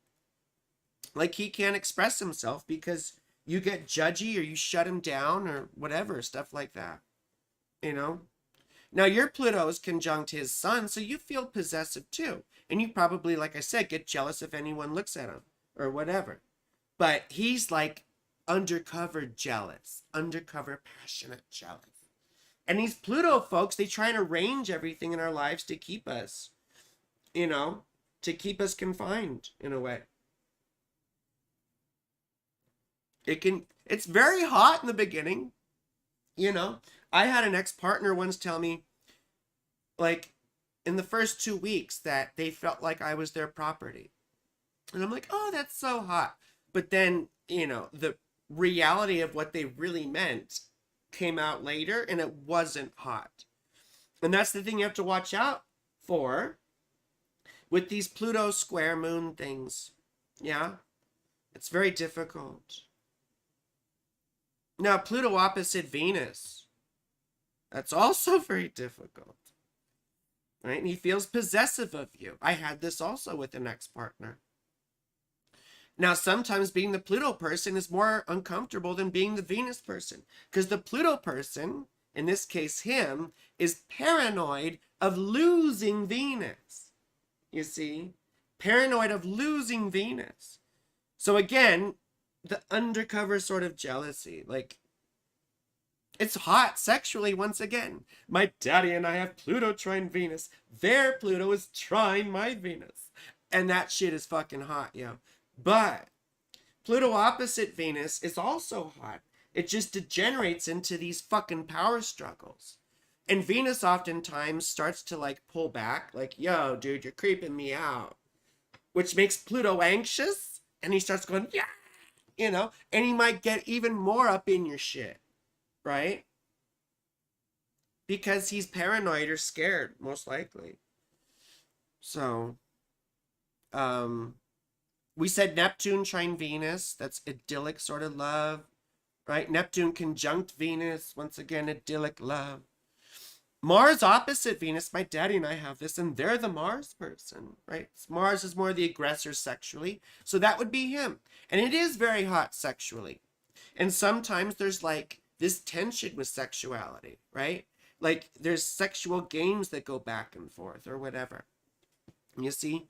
like he can't express himself because you get judgy or you shut him down or whatever, stuff like that. Now, your Pluto is conjunct his sun, so you feel possessive, too. And you probably, like I said, get jealous if anyone looks at him or whatever. But he's like undercover jealous, undercover passionate jealous. And these Pluto folks, they try and arrange everything in our lives to keep us, to keep us confined in a way. It's very hot in the beginning, I had an ex-partner once tell me, like, in the first 2 weeks that they felt like I was their property. And I'm like, oh, that's so hot. But then, the reality of what they really meant came out later and it wasn't hot. And that's the thing you have to watch out for with these Pluto square moon things. Yeah, it's very difficult. Now, Pluto opposite Venus. That's also very difficult. Right? And he feels possessive of you. I had this also with an ex-partner. Now, sometimes being the Pluto person is more uncomfortable than being the Venus person. Because the Pluto person, in this case him, is paranoid of losing Venus. You see? Paranoid of losing Venus. So again, the undercover sort of jealousy. Like, it's hot sexually once again. My daddy and I have Pluto trine Venus. Their Pluto is trine my Venus. And that shit is fucking hot, yo. But Pluto opposite Venus is also hot. It just degenerates into these fucking power struggles. And Venus oftentimes starts to like pull back, like, yo, dude, you're creeping me out. Which makes Pluto anxious. And he starts going, yeah, you know, and he might get even more up in your shit, right? Because he's paranoid or scared, most likely. So, we said Neptune trine Venus. That's idyllic sort of love, right? Neptune conjunct Venus. Once again, idyllic love. Mars opposite Venus. My daddy and I have this, and they're the Mars person, right? Mars is more the aggressor sexually. So that would be him. And it is very hot sexually. And sometimes there's like this tension with sexuality, right? Like there's sexual games that go back and forth or whatever. You see?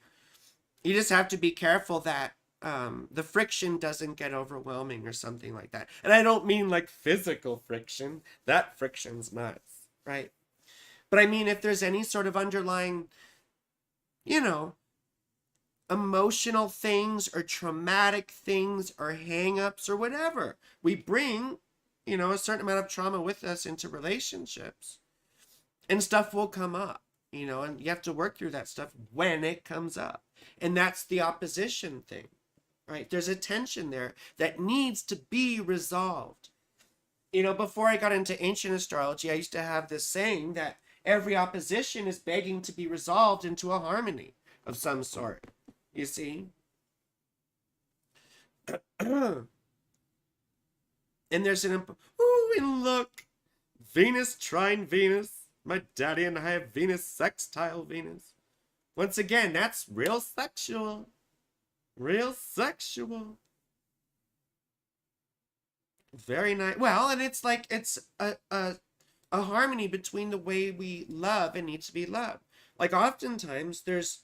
You just have to be careful that the friction doesn't get overwhelming or something like that. And I don't mean like physical friction. That friction's nuts, right? But I mean, if there's any sort of underlying, you know, emotional things or traumatic things or hang-ups or whatever, we bring, you know, a certain amount of trauma with us into relationships. And stuff will come up, you know, and you have to work through that stuff when it comes up. And that's the opposition thing, right? There's a tension there that needs to be resolved. You know, before I got into ancient astrology, I used to have this saying that every opposition is begging to be resolved into a harmony of some sort. You see? And there's an... Ooh, and look! Venus trine Venus. My daddy and I have Venus sextile Venus. Once again, that's real sexual. Real sexual. Very nice. Well, and it's like, it's a harmony between the way we love and need to be loved. Like oftentimes there's,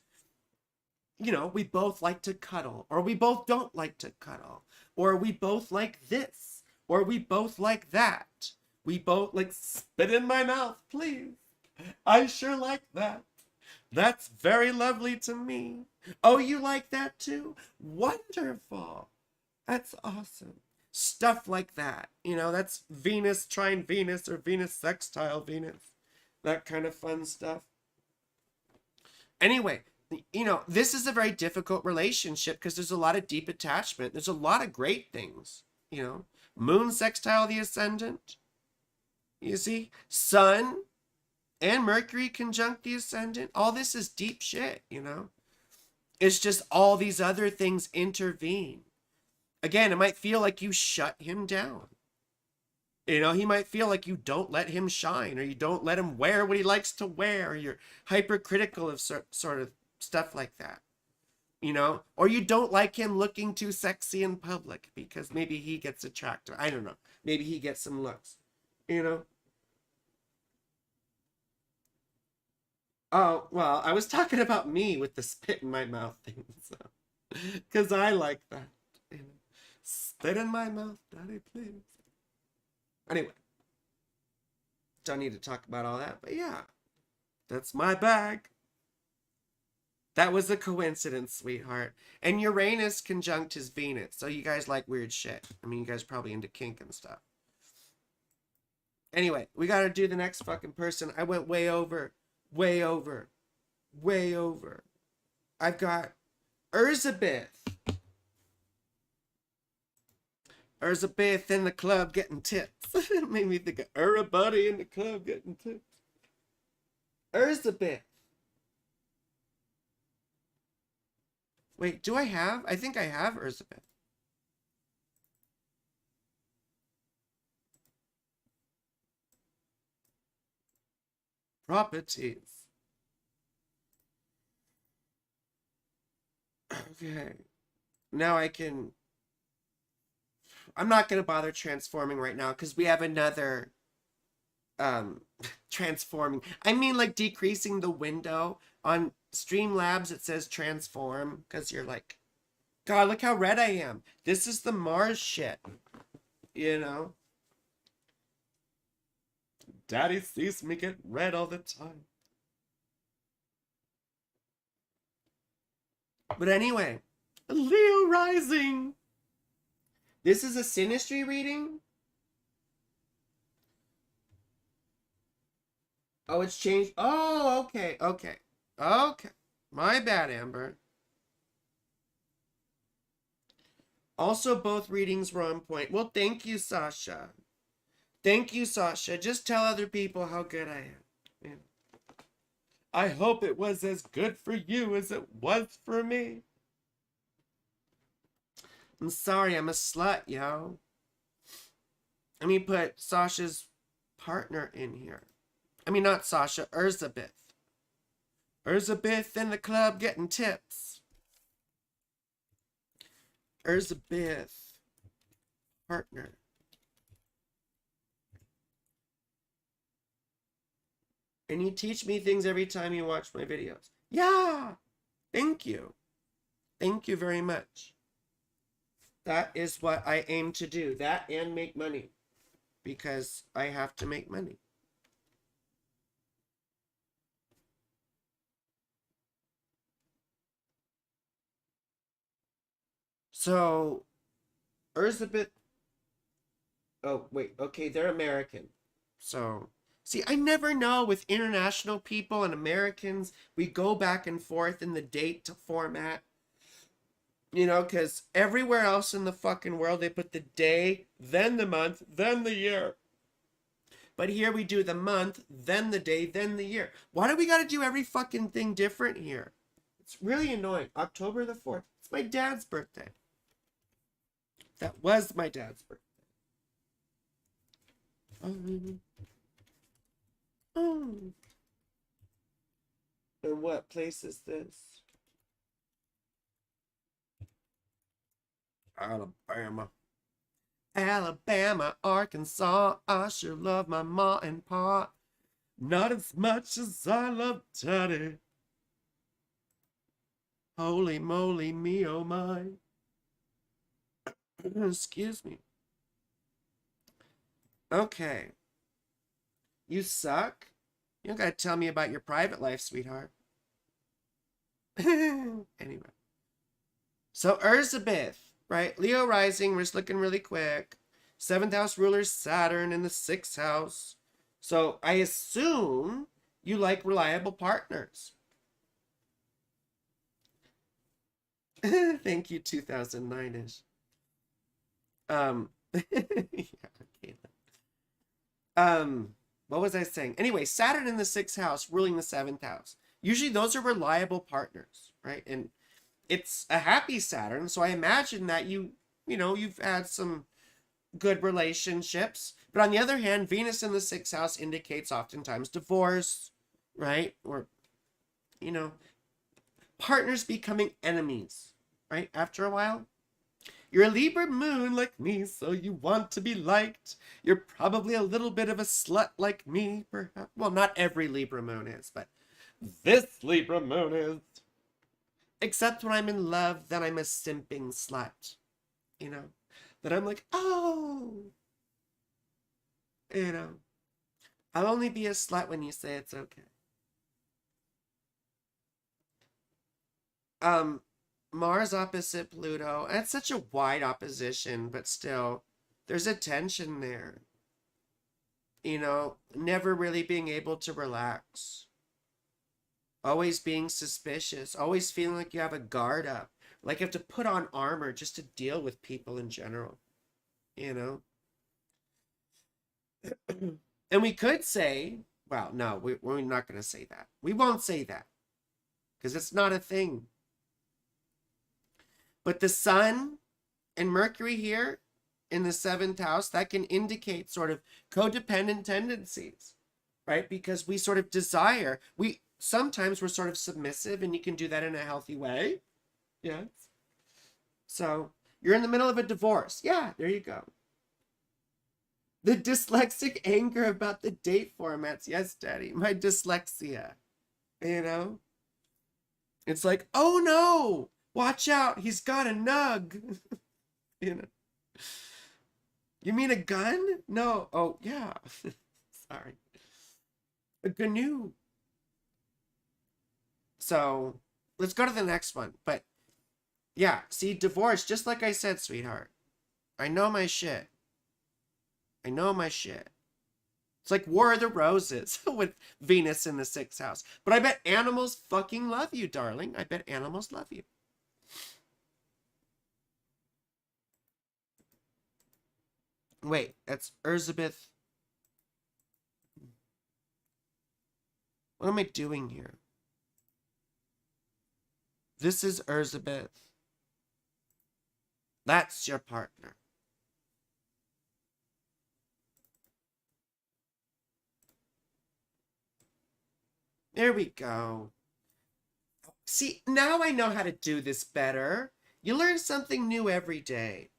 you know, we both like to cuddle, or we both don't like to cuddle, or we both like this, or we both like that. We both like spit in my mouth, please. I sure like that. That's very lovely to me. Oh, you like that too? Wonderful. That's awesome. Stuff like that. You know, that's Venus trine Venus or Venus sextile Venus. That kind of fun stuff. Anyway, you know, this is a very difficult relationship because there's a lot of deep attachment. There's a lot of great things, you know. Moon sextile the ascendant. You see? Sun and Mercury conjunct the ascendant. All this is deep shit, you know. It's just all these other things intervene. Again, it might feel like you shut him down. You know, he might feel like you don't let him shine, or you don't let him wear what he likes to wear, or you're hypercritical of sort of stuff like that. You know, or you don't like him looking too sexy in public because maybe he gets attracted. I don't know. Maybe he gets some looks, you know. Oh, well, I was talking about me with the spit in my mouth thing, so. Because I like that. You know? Spit in my mouth, daddy, please. Anyway. Don't need to talk about all that, but yeah. That's my bag. That was a coincidence, sweetheart. And Uranus conjunct his Venus, so you guys like weird shit. I mean, you guys are probably into kink and stuff. Anyway, we gotta do the next fucking person. I went way over. Way over. Way over. I've got Elizabeth. Elizabeth in the club getting tips. It made me think of everybody in the club getting tips. Elizabeth. Wait, do I have? I think I have Elizabeth. Properties. Okay. Now I can... I'm not going to bother transforming right now because we have another transforming. I mean like decreasing the window. On Streamlabs it says transform because you're like, God, look how red I am. This is the Mars shit. You know? Daddy sees me get red all the time. But anyway, Leo rising. This is a synastry reading. Oh, it's changed. Oh, okay, okay, okay. My bad, Amber. Also, both readings were on point. Well, thank you, Sasha. Thank you, Sasha. Just tell other people how good I am. Yeah. I hope it was as good for you as it was for me. I'm sorry, I'm a slut, yo. Let me put Sasha's partner in here. I mean, not Sasha, Elizabeth. Elizabeth in the club getting tips. Elizabeth, partner. And you teach me things every time you watch my videos. Yeah, thank you. Thank you very much. That is what I aim to do. That and make money. Because I have to make money. So, Elizabeth... Oh, wait. Okay, they're American. So, see, I never know with international people and Americans. We go back and forth in the date format. You know, because everywhere else in the fucking world, they put the day, then the month, then the year. But here we do the month, then the day, then the year. Why do we got to do every fucking thing different here? It's really annoying. October the 4th. It's my dad's birthday. That was my dad's birthday. Oh. And what place is this? Alabama. Alabama, Arkansas. I sure love my ma and pa. Not as much as I love Daddy. Holy moly, me oh my. Excuse me. Okay. You suck? You don't gotta tell me about your private life, sweetheart. Anyway. So Elizabeth, right? Leo rising, we're just looking really quick. 7th house ruler Saturn in the 6th house. So I assume you like reliable partners. Thank you, 2009-ish. Yeah, what was I saying? Anyway, Saturn in the 6th house, ruling the 7th house. Usually those are reliable partners, right? And it's a happy Saturn, so I imagine that you've had some good relationships. But on the other hand, Venus in the 6th house indicates oftentimes divorce, right? Or, partners becoming enemies, right? After a while. You're a Libra moon like me, so you want to be liked. You're probably a little bit of a slut like me, perhaps. Well, not every Libra moon is, but this Libra moon is. Except when I'm in love, then I'm a simping slut. That I'm like, oh. I'll only be a slut when you say it's okay. Mars opposite Pluto. That's such a wide opposition, but still, there's a tension there. Never really being able to relax. Always being suspicious. Always feeling like you have a guard up. Like you have to put on armor just to deal with people in general. And we could say, well, no, we're not going to say that. We won't say that. Because it's not a thing. But the sun and Mercury here in the seventh house, that can indicate sort of codependent tendencies, right? Because we sort of desire, sometimes we're sort of submissive, and you can do that in a healthy way. Yes. So you're in the middle of a divorce. Yeah, there you go. The dyslexic anger about the date formats. Yes, Daddy, my dyslexia. You know? It's like, oh no, watch out, he's got a nug. You know? You mean a gun? No. Oh, yeah. Sorry. A GNU. So let's go to the next one. But yeah, see, divorce, just like I said, sweetheart. I know my shit. I know my shit. It's like War of the Roses with Venus in the sixth house. But I bet animals fucking love you, darling. I bet animals love you. Wait, that's Elizabeth. What am I doing here? This is Elizabeth. That's your partner. There we go. See, now I know how to do this better. You learn something new every day.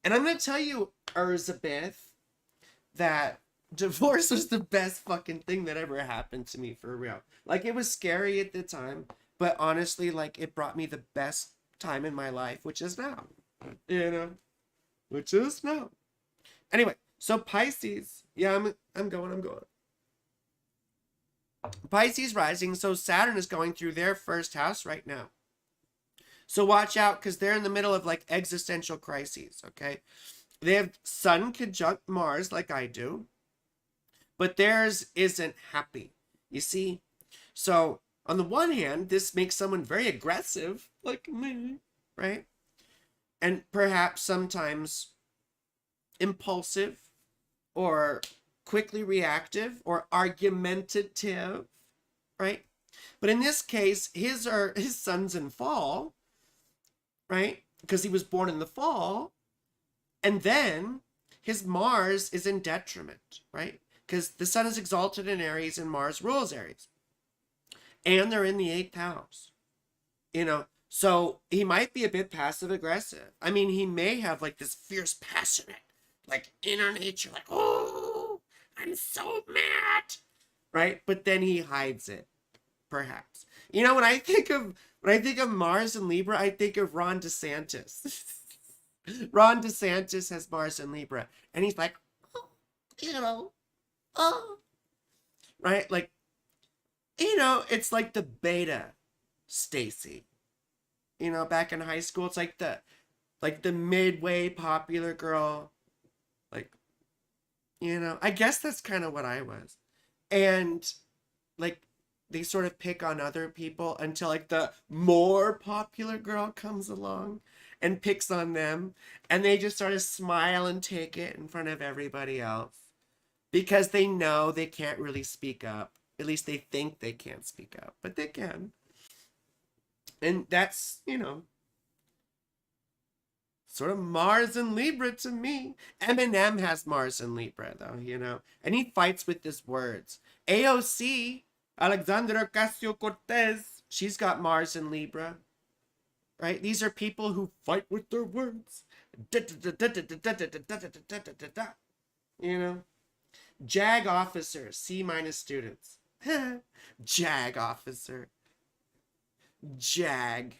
And I'm going to tell you, Elizabeth, that divorce was the best fucking thing that ever happened to me, for real. Like, it was scary at the time, but honestly, like, it brought me the best time in my life, which is now. You know? Which is now. Anyway, so Pisces. Yeah, I'm going. Pisces rising, so Saturn is going through their first house right now. So watch out, because they're in the middle of like existential crises, okay? They have Sun conjunct Mars like I do, but theirs isn't happy, you see? So on the one hand, this makes someone very aggressive, like me, right? And perhaps sometimes impulsive, or quickly reactive, or argumentative, right? But in this case, his sun's in fall, right? Because he was born in the fall. And then his Mars is in detriment, right? Because the sun is exalted in Aries and Mars rules Aries. And they're in the eighth house, you know? So he might be a bit passive aggressive. I mean, he may have like this fierce, passionate, like inner nature, like, oh, I'm so mad, right? But then he hides it, perhaps. You know, when I think of Mars and Libra, I think of Ron DeSantis. Ron DeSantis has Mars and Libra, and he's like, oh, you know, oh, right? Like, you know, it's like the beta Stacy. You know, back in high school, it's like the midway popular girl. Like, you know, I guess that's kind of what I was. And like, they sort of pick on other people until like the more popular girl comes along and picks on them, and they just sort of smile and take it in front of everybody else because they know they can't really speak up. At least they think they can't speak up, but they can. And that's, you know, sort of Mars and Libra to me. Eminem has Mars and Libra, though, you know, and he fights with his words. AOC, Alexandra Ocasio-Cortez, she's got Mars and Libra, right? These are people who fight with their words. You know, JAG officer, C- students. JAG officer. JAG.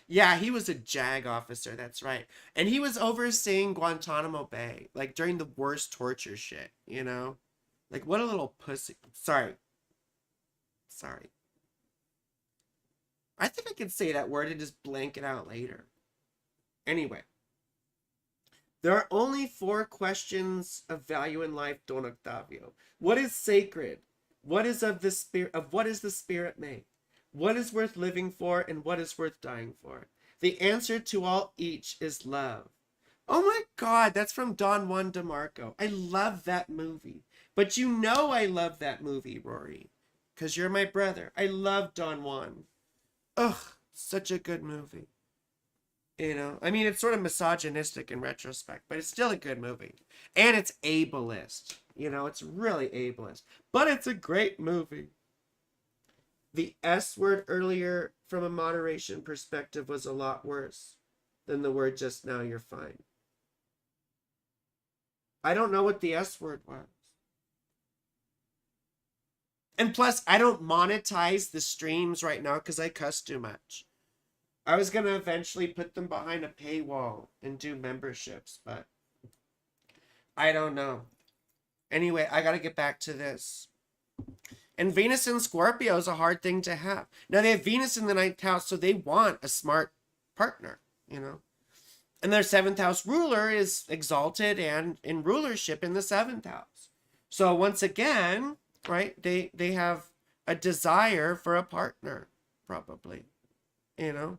Yeah, he was a JAG officer, that's right. And he was overseeing Guantanamo Bay, like during the worst torture shit, you know? Like, what a little pussy. Sorry. I think I could say that word and just blank it out later. Anyway. There are only 4 questions of value in life, Don Octavio. What is sacred? What is of the spirit? Of what is the spirit made? What is worth living for, and what is worth dying for? The answer to all each is love. Oh my God, that's from Don Juan DeMarco. I love that movie. But you know I love that movie, Rory. Because you're my brother. I love Don Juan. Ugh, such a good movie. You know, I mean, it's sort of misogynistic in retrospect, but it's still a good movie. And it's ableist. You know, it's really ableist. But it's a great movie. The S word earlier, from a moderation perspective, was a lot worse than the word just now, you're fine. I don't know what the S word was. And plus, I don't monetize the streams right now because I cuss too much. I was going to eventually put them behind a paywall and do memberships, but I don't know. Anyway, I got to get back to this. And Venus in Scorpio is a hard thing to have. Now, they have Venus in the 9th house, so they want a smart partner, you know. And their 7th house ruler is exalted and in rulership in the 7th house. So once again, right, they have a desire for a partner, probably, you know.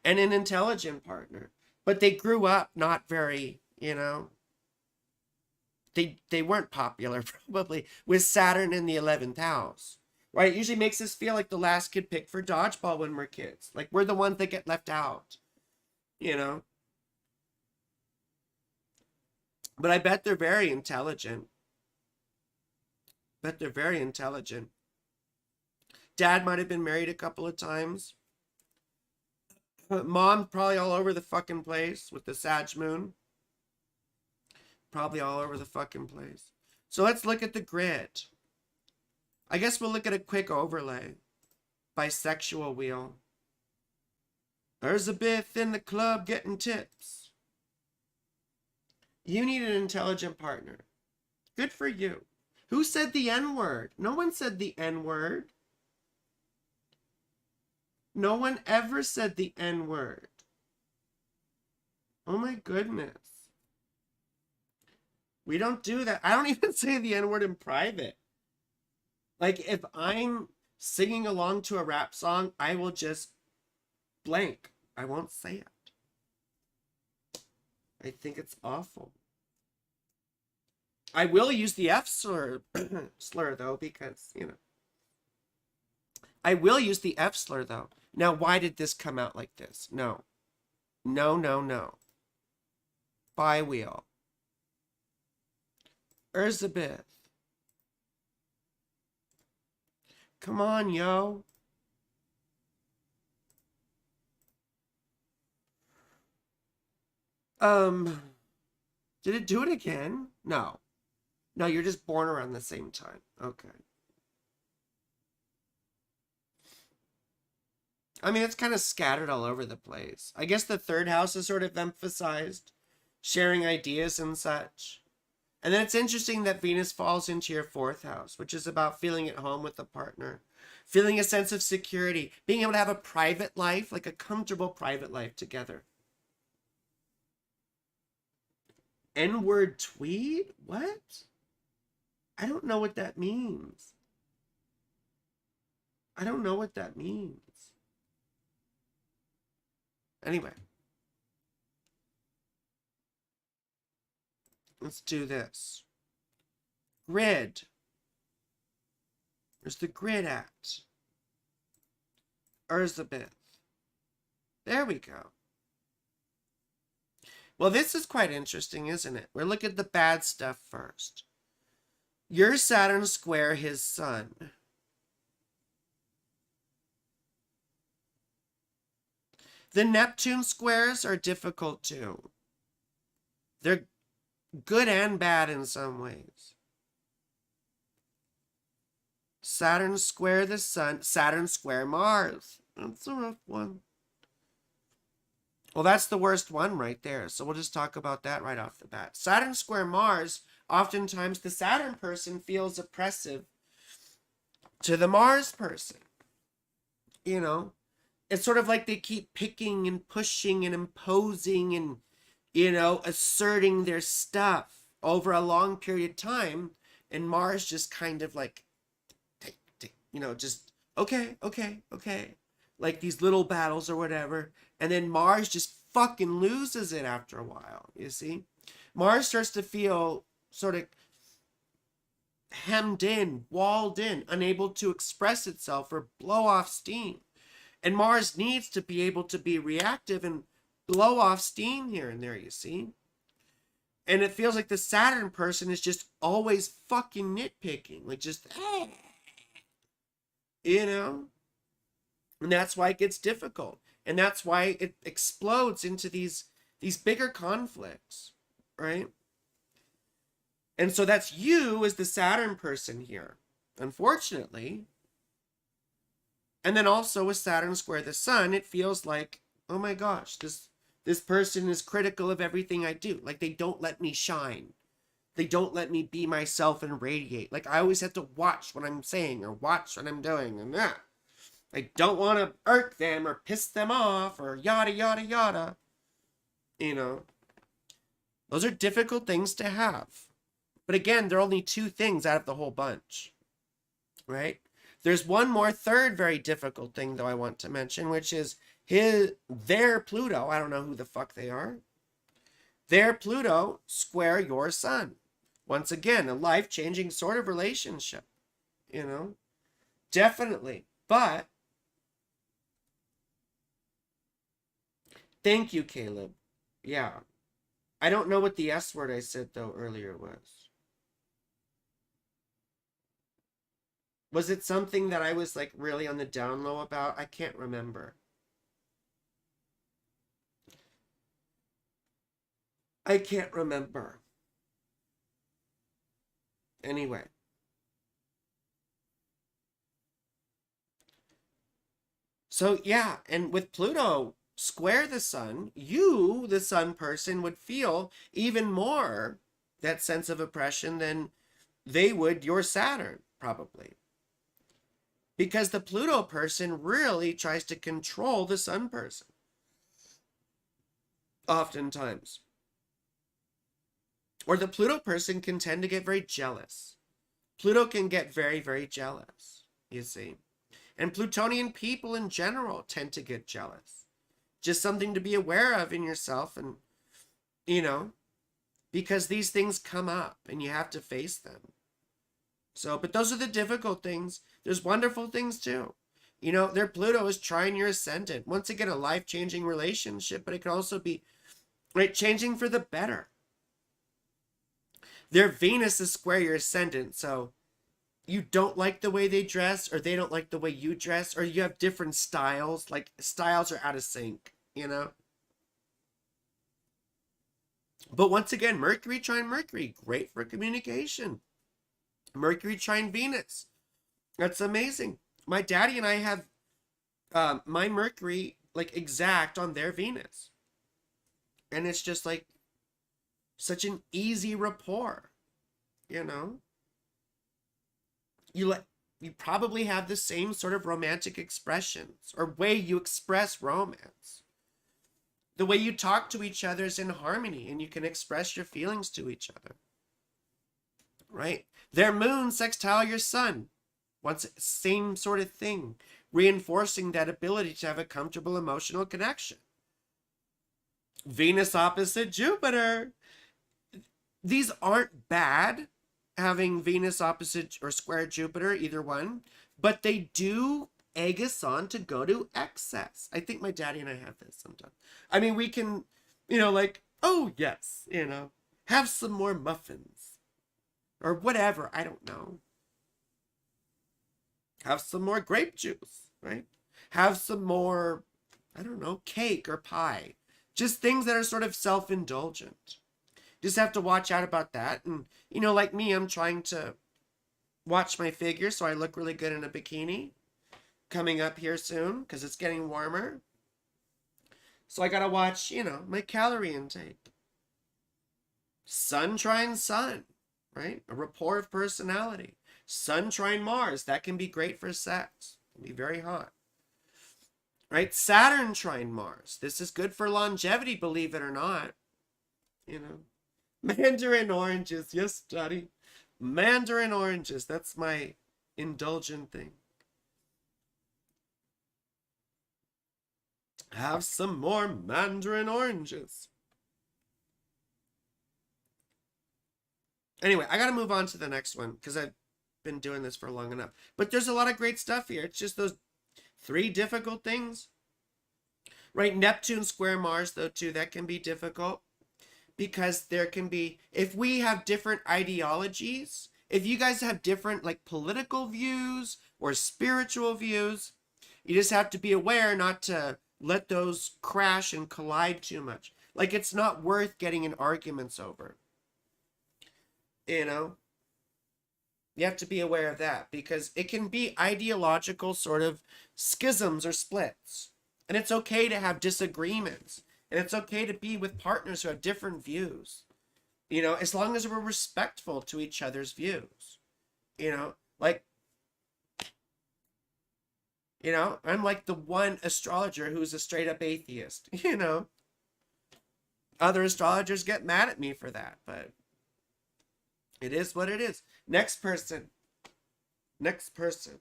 And an intelligent partner. But they grew up not very, you know, they weren't popular probably with Saturn in the 11th house. Right? It usually makes us feel like the last kid picked for dodgeball when we're kids. Like we're the ones that get left out. You know? But I bet they're very intelligent. Bet they're very intelligent. Dad might have been married a couple of times. Mom probably all over the fucking place with the Sag moon. Probably all over the fucking place. So let's look at the grid. I guess we'll look at a quick overlay. Bisexual wheel. There's a Biff in the club getting tips. You need an intelligent partner. Good for you. Who said the N-word? No one said the N-word. No one ever said the N-word. Oh my goodness. We don't do that. I don't even say the N-word in private. Like, if I'm singing along to a rap song, I will just blank. I won't say it. I think it's awful. I will use the F slur, though, because, you know. I will use the F slur, though. Now, why did this come out like this? No. No, no, no. Bi-wheel. Elizabeth. Come on, yo. Did it do it again? No. No, you're just born around the same time. Okay. I mean, it's kind of scattered all over the place. I guess the 3rd house is sort of emphasized, sharing ideas and such. And then it's interesting that Venus falls into your 4th house, which is about feeling at home with a partner, feeling a sense of security, being able to have a private life, like a comfortable private life together. N-word tweed? What? I don't know what that means. I don't know what that means. Anyway. Let's do this. Grid. There's the grid at. Elizabeth. There we go. Well, this is quite interesting, isn't it? We'll look at the bad stuff first. Your Saturn square his sun. The Neptune squares are difficult too. They're good and bad in some ways. Saturn square the sun, Saturn square Mars. That's a rough one. Well, that's the worst one right there. So we'll just talk about that right off the bat. Saturn square Mars, oftentimes the Saturn person feels oppressive to the Mars person. You know, it's sort of like they keep picking and pushing and imposing and, you know, asserting their stuff over a long period of time. And Mars just kind of like, you know, just, okay. Like these little battles or whatever. And then Mars just fucking loses it after a while, you see? Mars starts to feel sort of hemmed in, walled in, unable to express itself or blow off steam. And Mars needs to be able to be reactive and blow off steam here and there, you see? And it feels like the Saturn person is just always fucking nitpicking. Like just, you know? And that's why it gets difficult. And that's why it explodes into these bigger conflicts, right? And so that's you as the Saturn person here, unfortunately. And then also with Saturn square the sun, it feels like, oh my gosh, this person is critical of everything I do. Like they don't let me shine. They don't let me be myself and radiate. Like I always have to watch what I'm saying or watch what I'm doing. And I don't want to irk them or piss them off or yada, yada, yada. You know, those are difficult things to have. But again, there are only two things out of the whole bunch, right? There's one more third very difficult thing, though, I want to mention, which is their Pluto. I don't know who the fuck they are. Their Pluto square your sun. Once again, a life-changing sort of relationship, you know? Definitely. But, thank you, Caleb. Yeah. I don't know what the S word I said, though, earlier was. Was it something that I was, like, really on the down low about? I can't remember. I can't remember. Anyway. So, yeah, and with Pluto square the sun, you, the sun person, would feel even more that sense of oppression than they would your Saturn, probably. Because the Pluto person really tries to control the sun person. Oftentimes. Or the Pluto person can tend to get very jealous. Pluto can get very, very jealous, you see. And Plutonian people in general tend to get jealous. Just something to be aware of in yourself and, you know, because these things come up and you have to face them. So, but those are the difficult things. There's wonderful things too. You know, their Pluto is trying your ascendant. Once again, a life-changing relationship, but it can also be, right, changing for the better. Their Venus is square your ascendant, so you don't like the way they dress, or they don't like the way you dress, or you have different styles. Like, styles are out of sync, you know? But once again, Mercury trine Mercury, great for communication. Mercury trine Venus. That's amazing. My daddy and I have my Mercury, like, exact on their Venus. And it's just, like, such an easy rapport, you know? You probably have the same sort of romantic expressions or way you express romance. The way you talk to each other is in harmony and you can express your feelings to each other. Right? Their moon sextile your sun. Once same sort of thing, reinforcing that ability to have a comfortable emotional connection. Venus opposite Jupiter. These aren't bad, having Venus opposite or square Jupiter, either one, but they do egg us on to go to excess. I think my daddy and I have this sometimes. I mean, we can, you know, like, oh yes, you know, have some more muffins or whatever. I don't know. Have some more grape juice, right? Have some more, I don't know, cake or pie. Just things that are sort of self-indulgent. Just have to watch out about that. And, you know, like me, I'm trying to watch my figure so I look really good in a bikini. Coming up here soon because it's getting warmer. So I gotta watch, you know, my calorie intake. Sun trine Sun, right? A rapport of personality. Sun trine Mars, that can be great for sex. It can be very hot. Right? Saturn trine Mars. This is good for longevity, believe it or not. You know. Mandarin oranges, yes, Daddy. Mandarin oranges, that's my indulgent thing. Have some more mandarin oranges. Anyway, I gotta move on to the next one because I've been doing this for long enough. But there's a lot of great stuff here. It's just those 3 difficult things, right? Neptune square Mars, though, too, that can be difficult because there can be, if we have different ideologies, if you guys have different like political views or spiritual views, you just have to be aware not to let those crash and collide too much. Like, it's not worth getting in arguments over. You know? You have to be aware of that because it can be ideological sort of schisms or splits. And it's okay to have disagreements. And it's okay to be with partners who have different views. You know, as long as we're respectful to each other's views. You know, like, you know, I'm like the one astrologer who's a straight up atheist, you know. Other astrologers get mad at me for that, but it is what it is. Next person. Next person.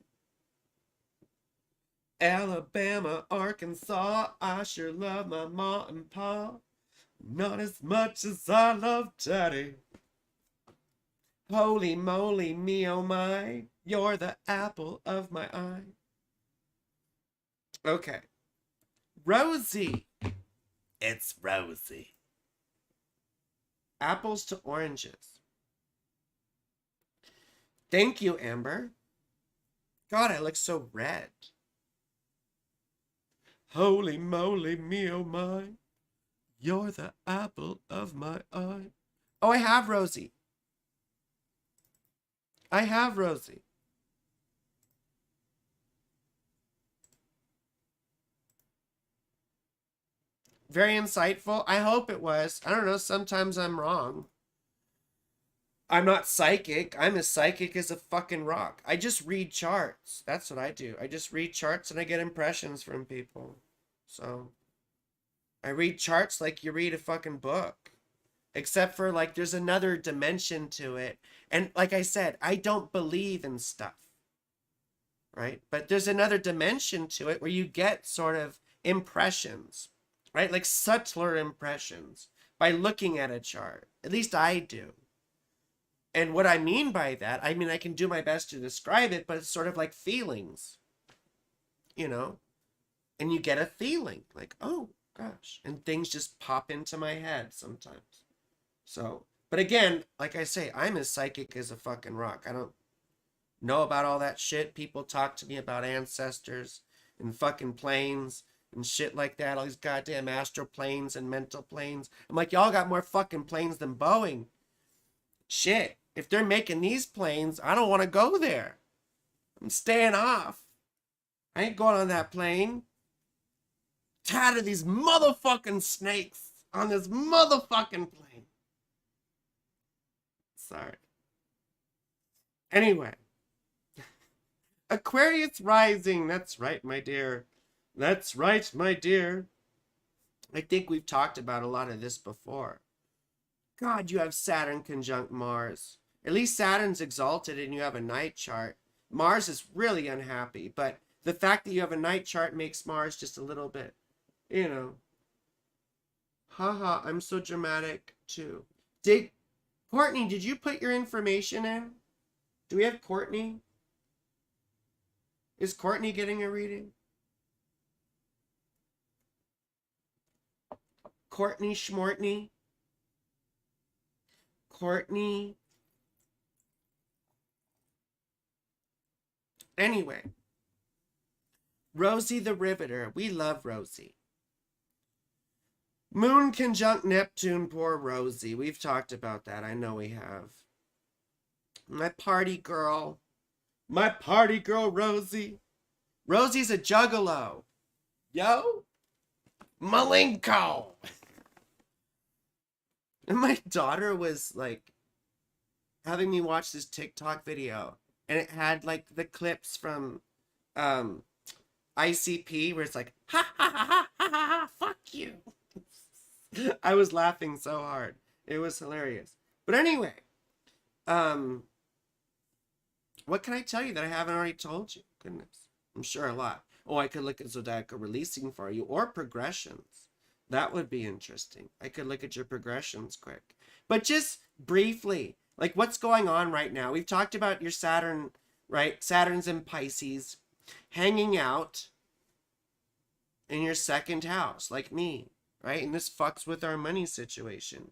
Alabama, Arkansas, I sure love my ma and pa. Not as much as I love daddy. Holy moly, me oh my, you're the apple of my eye. Okay. Rosie. It's Rosie. Apples to oranges. Thank you, Amber. God, I look so red. Holy moly, me oh my, you're the apple of my eye. Oh, I have Rosie. I have Rosie. Very insightful. I hope it was. I don't know. Sometimes I'm wrong. I'm not psychic. I'm as psychic as a fucking rock. I just read charts. That's what I do. I just read charts and I get impressions from people. So I read charts like you read a fucking book. Except for like there's another dimension to it. And like I said, I don't believe in stuff. Right? But there's another dimension to it where you get sort of impressions. Right? Like subtler impressions by looking at a chart. At least I do. And what I mean by that, I mean, I can do my best to describe it, but it's sort of like feelings, you know? And you get a feeling like, oh, gosh. And things just pop into my head sometimes. So, but again, like I say, I'm as psychic as a fucking rock. I don't know about all that shit. People talk to me about ancestors and fucking planes and shit like that. All these goddamn astral planes and mental planes. I'm like, y'all got more fucking planes than Boeing. Shit. If they're making these planes, I don't want to go there. I'm staying off. I ain't going on that plane. Tired of these motherfucking snakes on this motherfucking plane. Sorry. Anyway. Aquarius rising. That's right, my dear. That's right, my dear. I think we've talked about a lot of this before. God, you have Saturn conjunct Mars. At least Saturn's exalted and you have a night chart. Mars is really unhappy, but the fact that you have a night chart makes Mars just a little bit, you know. Haha, I'm so dramatic too. Courtney, did you put your information in? Do we have Courtney? Is Courtney getting a reading? Courtney Schmortney? Courtney? Anyway, Rosie the Riveter. We love Rosie. Moon conjunct Neptune, poor Rosie. We've talked about that. I know we have. My party girl. My party girl, Rosie. Rosie's a juggalo. Yo. Malenko. And my daughter was like having me watch this TikTok video. And it had like the clips from ICP where it's like, ha ha ha ha ha ha, fuck you. I was laughing so hard. It was hilarious. But anyway, what can I tell you that I haven't already told you? Goodness, I'm sure a lot. Oh, I could look at zodiacal releasing for you or progressions. That would be interesting. I could look at your progressions quick. But just briefly, like what's going on right now? We've talked about your Saturn, right? Saturn's in Pisces, hanging out, in your second house, like me, right? And this fucks with our money situation.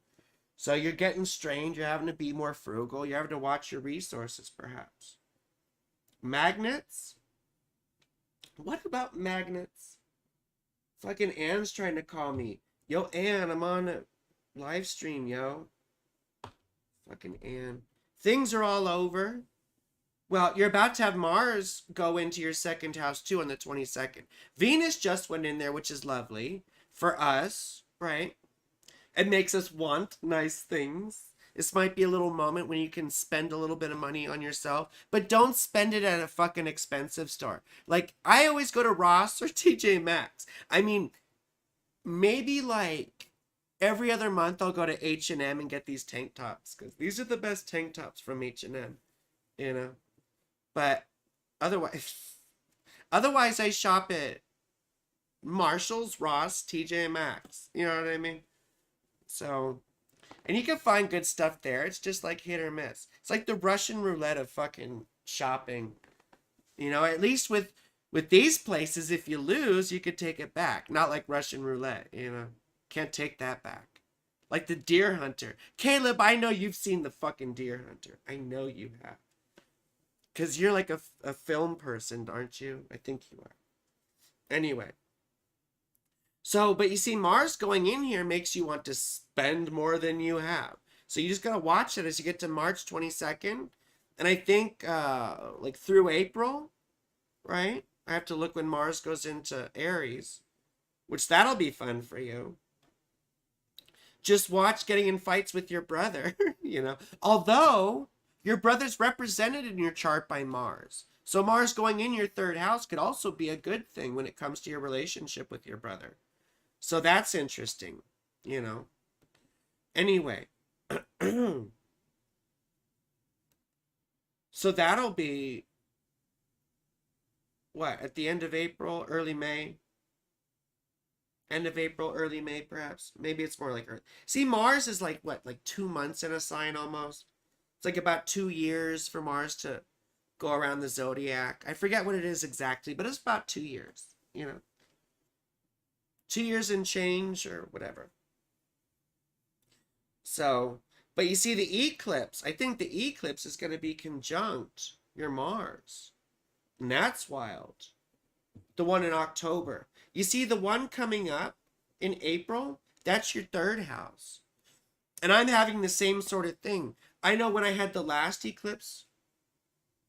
So you're getting strained, you're having to be more frugal, you're having to watch your resources, perhaps. Magnets? What about magnets? Fucking Anne's trying to call me. Yo, Anne, I'm on a live stream, yo. Fucking Anne. Things are all over. Well, you're about to have Mars go into your second house too on the 22nd. Venus just went in there, which is lovely for us, right? It makes us want nice things. This might be a little moment when you can spend a little bit of money on yourself, but don't spend it at a fucking expensive store. Like, I always go to Ross or TJ Maxx. I mean, maybe like every other month I'll go to H&M and get these tank tops, because these are the best tank tops from H&M, you know? But otherwise I shop at Marshalls, Ross, TJ Maxx. You know what I mean? So, and you can find good stuff there. It's just like hit or miss. It's like the Russian roulette of fucking shopping. You know, at least with these places, if you lose, you could take it back. Not like Russian roulette, you know. Can't take that back. Like the Deer Hunter. Caleb, I know you've seen the fucking Deer Hunter. I know you have. Because you're like a film person, aren't you? I think you are. Anyway. So, but you see, Mars going in here makes you want to spend more than you have. So you just got to watch it as you get to March 22nd. And I think like through April, right? I have to look when Mars goes into Aries, which that'll be fun for you. Just watch getting in fights with your brother, you know. Although your brother's represented in your chart by Mars. So Mars going in your third house could also be a good thing when it comes to your relationship with your brother. So that's interesting, you know. Anyway. So that'll be, what, at the end of April, early May? End of April, early May, perhaps? Maybe it's more like Earth. See, Mars is like, what, like 2 months in a sign almost? It's like about 2 years for Mars to go around the zodiac. I forget what it is exactly, but it's about 2 years, you know. 2 years and change or whatever. So, but you see the eclipse. I think the eclipse is going to be conjunct your Mars. And that's wild. The one in October. You see the one coming up in April? That's your third house. And I'm having the same sort of thing. I know when I had the last eclipse.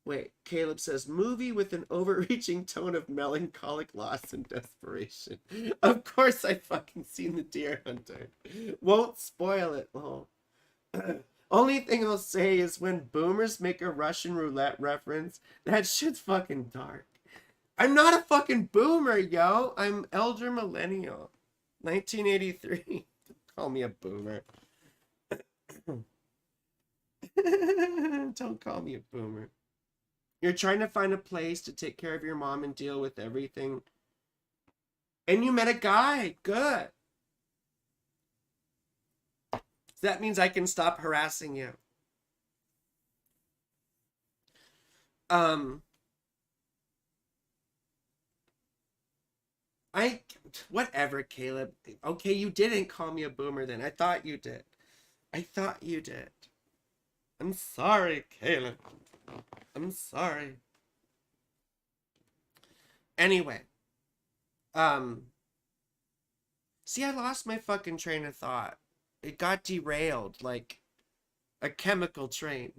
Wait, Caleb says, movie with an overreaching tone of melancholic loss and desperation. Of course I fucking seen the Deer Hunter. Won't spoil it, lol. Only thing I'll say is when boomers make a Russian roulette reference, that shit's fucking dark. I'm not a fucking boomer, yo. I'm elder millennial. 1983. Call me a boomer. Don't call me a boomer. You're trying to find a place to take care of your mom and deal with everything. And you met a guy. Good. So that means I can stop harassing you. Whatever, Caleb. Okay, you didn't call me a boomer then. I thought you did. I thought you did. I'm sorry, Caleb. I'm sorry. Anyway. See, I lost my fucking train of thought. It got derailed like a chemical train.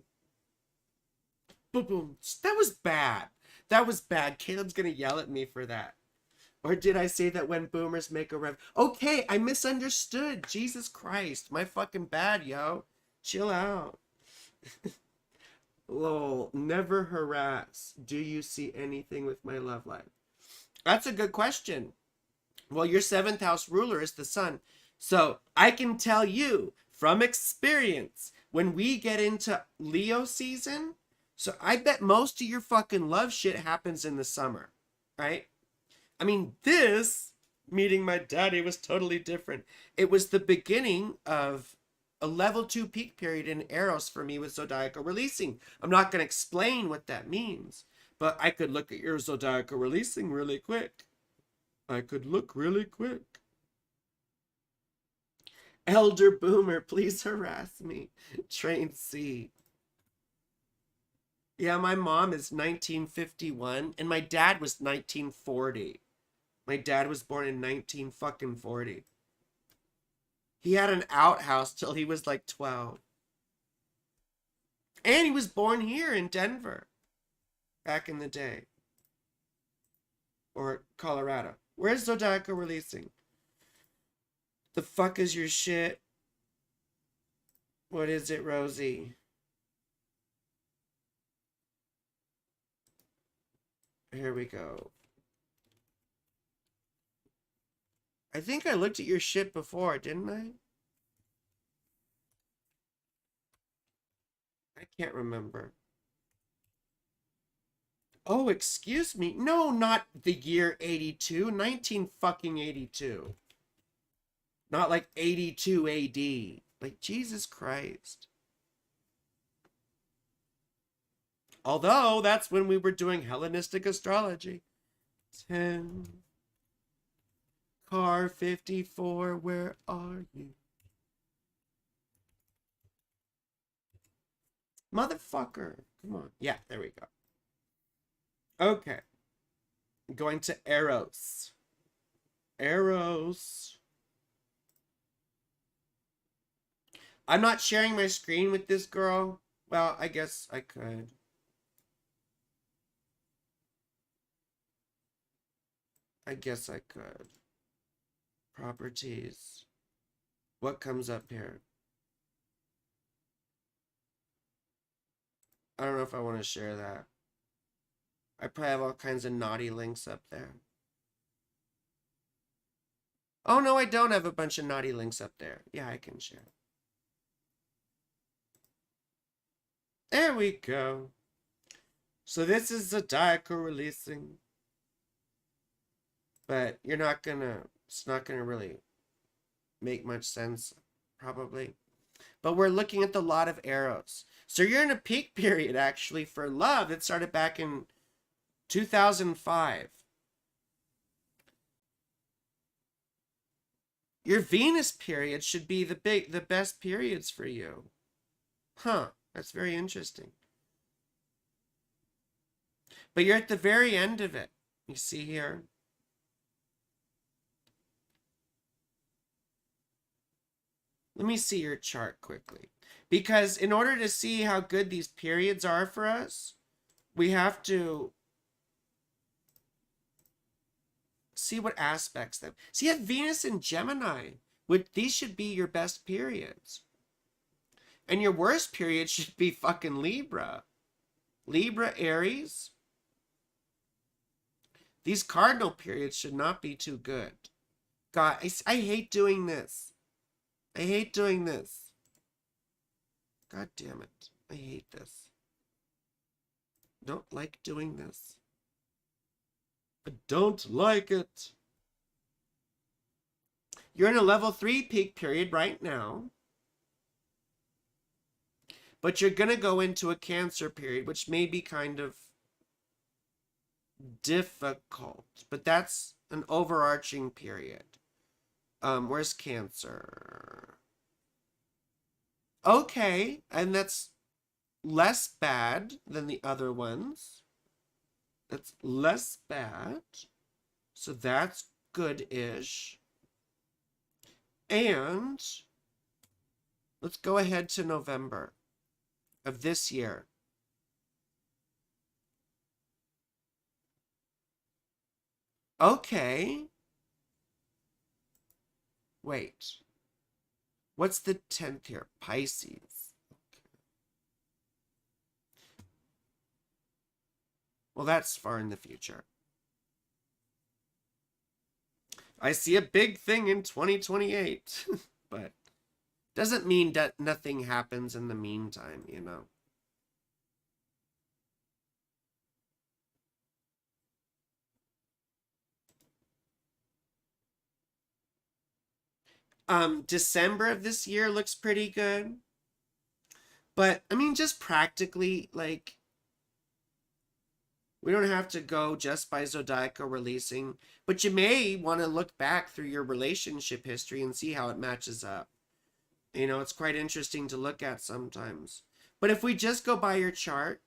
Boom, boom. That was bad. That was bad. Caleb's gonna yell at me for that. Or did I say that when boomers make a rev? Okay, I misunderstood. Jesus Christ. My fucking bad, yo. Chill out. Lol. Never harass. Do you see anything with my love life? That's a good question. Well, your 7th house ruler is the sun. So I can tell you from experience, when we get into Leo season, so I bet most of your fucking love shit happens in the summer, right? I mean, this meeting my daddy was totally different. It was the beginning of a level 2 peak period in Eros for me with zodiacal releasing. I'm not going to explain what that means, but I could look at your zodiacal releasing really quick. I could look really quick. Elder Boomer, please harass me. Train C. Yeah, my mom is 1951 and my dad was 1940. My dad was born in 19 fucking 40. He had an outhouse till he was like 12. And he was born here in Denver back in the day. Or Colorado. Where's Zodiaco releasing? The fuck is your shit? What is it, Rosie? Here we go. I think I looked at your shit before, didn't I? I can't remember. Oh, excuse me. No, not the year 82. 19 fucking 82. Not like 82 AD. Like, Jesus Christ. Although, that's when we were doing Hellenistic astrology. 10. Car 54, where are you? Motherfucker. Come on. Yeah, there we go. Okay. Going to Eros. Eros. I'm not sharing my screen with this girl. Well, I guess I could. I guess I could. Properties. What comes up here? I don't know if I want to share that. I probably have all kinds of naughty links up there. Oh, no, I don't have a bunch of naughty links up there. Yeah, I can share. There we go. So this is Zodiacal releasing. But you're not gonna, it's not gonna really make much sense, probably. But we're looking at the lot of arrows. So you're in a peak period, actually, for love that started back in 2005. Your Venus period should be the best periods for you. Huh, that's very interesting. But you're at the very end of it. You see here? Let me see your chart quickly. Because in order to see how good these periods are for us, we have to see what aspects them. See, you have Venus in Gemini. These should be your best periods. And your worst period should be fucking Libra. Libra, Aries. These cardinal periods should not be too good. God, I hate doing this. I hate doing this. God damn it. I hate this. Don't like doing this. I don't like it. You're in a level 3 peak period right now. But you're going to go into a Cancer period, which may be kind of difficult. But that's an overarching period. Where's Cancer? Okay, and that's less bad than the other ones. That's less bad. So that's good-ish. And let's go ahead to November of this year. Okay. Wait. What's the 10th here? Pisces. Okay. Well, that's far in the future. I see a big thing in 2028. But doesn't mean that nothing happens in the meantime, you know. December of this year looks pretty good. But, I mean, just practically, like, We don't have to go just by zodiacal releasing, but you may want to look back through your relationship history and see how it matches up. You know, it's quite interesting to look at sometimes. But if we just go by your chart,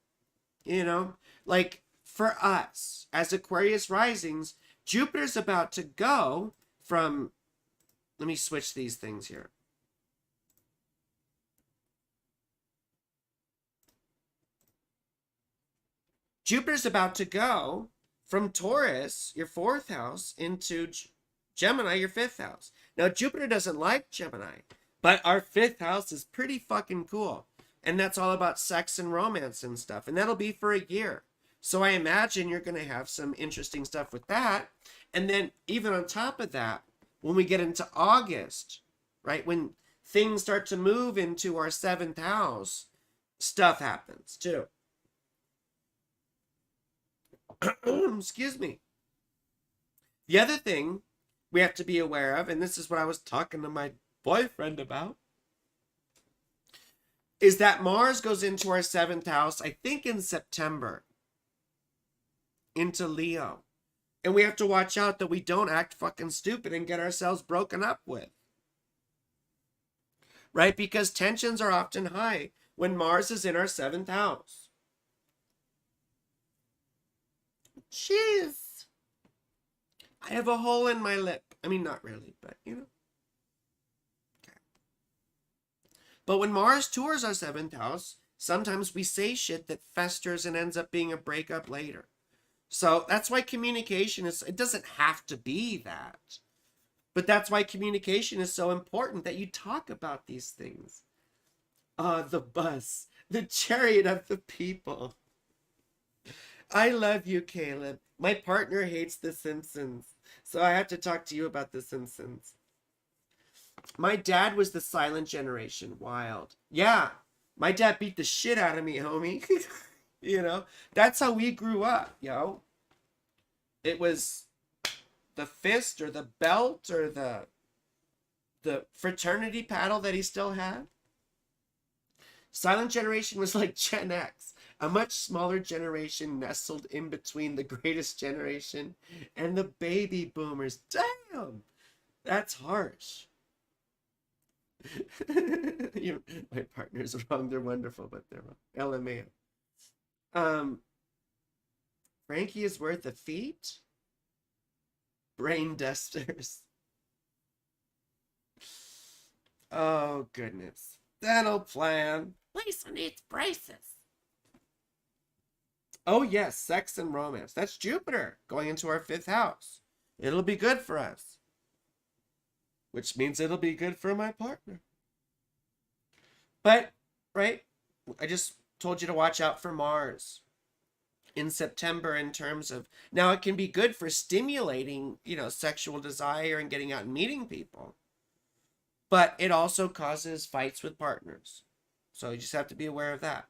you know, like for us as Aquarius risings, Jupiter's about to go from, let me switch these things here. Jupiter's about to go from Taurus, your 4th house, into Gemini, your 5th house. Now, Jupiter doesn't like Gemini, but our 5th house is pretty fucking cool. And that's all about sex and romance and stuff. And that'll be for a year. So I imagine you're going to have some interesting stuff with that. And then even on top of that, when we get into August, right, when things start to move into our 7th house, stuff happens too. Excuse me. The other thing we have to be aware of, and this is what I was talking to my boyfriend about, is that Mars goes into our 7th house, I think in September, into Leo. And we have to watch out that we don't act fucking stupid and get ourselves broken up with. Right? Because tensions are often high when Mars is in our 7th house. Jeez. I have a hole in my lip. I mean, not really, but you know. Okay. But when Mars tours our 7th house, sometimes we say shit that festers and ends up being a breakup later. So that's why communication is, it doesn't have to be that. But that's why communication is so important, that you talk about these things. The bus, the chariot of the people. I love you, Caleb. My partner hates The Simpsons, so I have to talk to you about The Simpsons. My dad was the silent generation. Wild. Yeah, my dad beat the shit out of me, homie. You know, that's how we grew up, yo. It was the fist or the belt or the fraternity paddle that he still had. Silent generation was like Gen X, a much smaller generation nestled in between the greatest generation and the baby boomers. Damn, that's harsh. My partner's wrong. They're wonderful, but they're wrong. LMAO. Frankie is worth a feat. Brain dusters. Oh goodness. Dental plan. Lisa needs braces. Oh yes, sex and romance. That's Jupiter going into our 5th house. It'll be good for us. Which means it'll be good for my partner. But, right? I just told you to watch out for Mars in September in terms of, now it can be good for stimulating, you know, sexual desire and getting out and meeting people. But it also causes fights with partners. So you just have to be aware of that.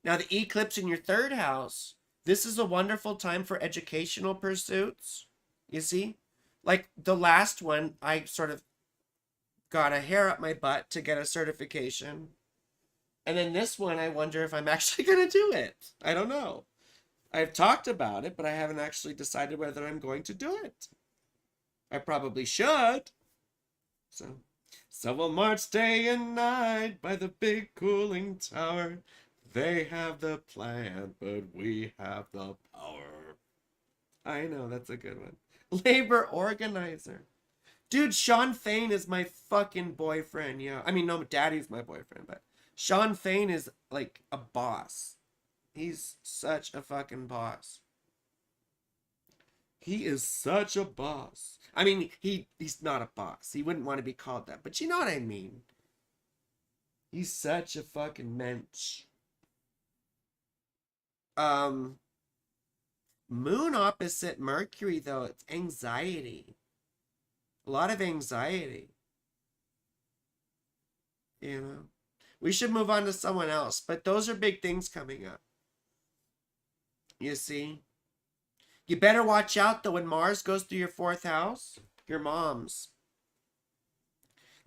Now the eclipse in your 3rd house, this is a wonderful time for educational pursuits. You see? Like the last one, I sort of got a hair up my butt to get a certification. And then this one, I wonder if I'm actually going to do it. I don't know. I've talked about it, but I haven't actually decided whether I'm going to do it. I probably should. So we'll march day and night by the big cooling tower. They have the plan, but we have the power. I know, that's a good one. Labor organizer. Dude, Sean Fain is my fucking boyfriend, yeah. I mean, no, Daddy's my boyfriend, but Sean Fain is like a boss. He's such a fucking boss. He is such a boss. I mean, he's not a boss. He wouldn't want to be called that, but you know what I mean. He's such a fucking mensch. Moon opposite Mercury, though, it's anxiety. A lot of anxiety. You know? We should move on to someone else, but those are big things coming up. You see? You better watch out, though, when Mars goes through your 4th house. Your mom's.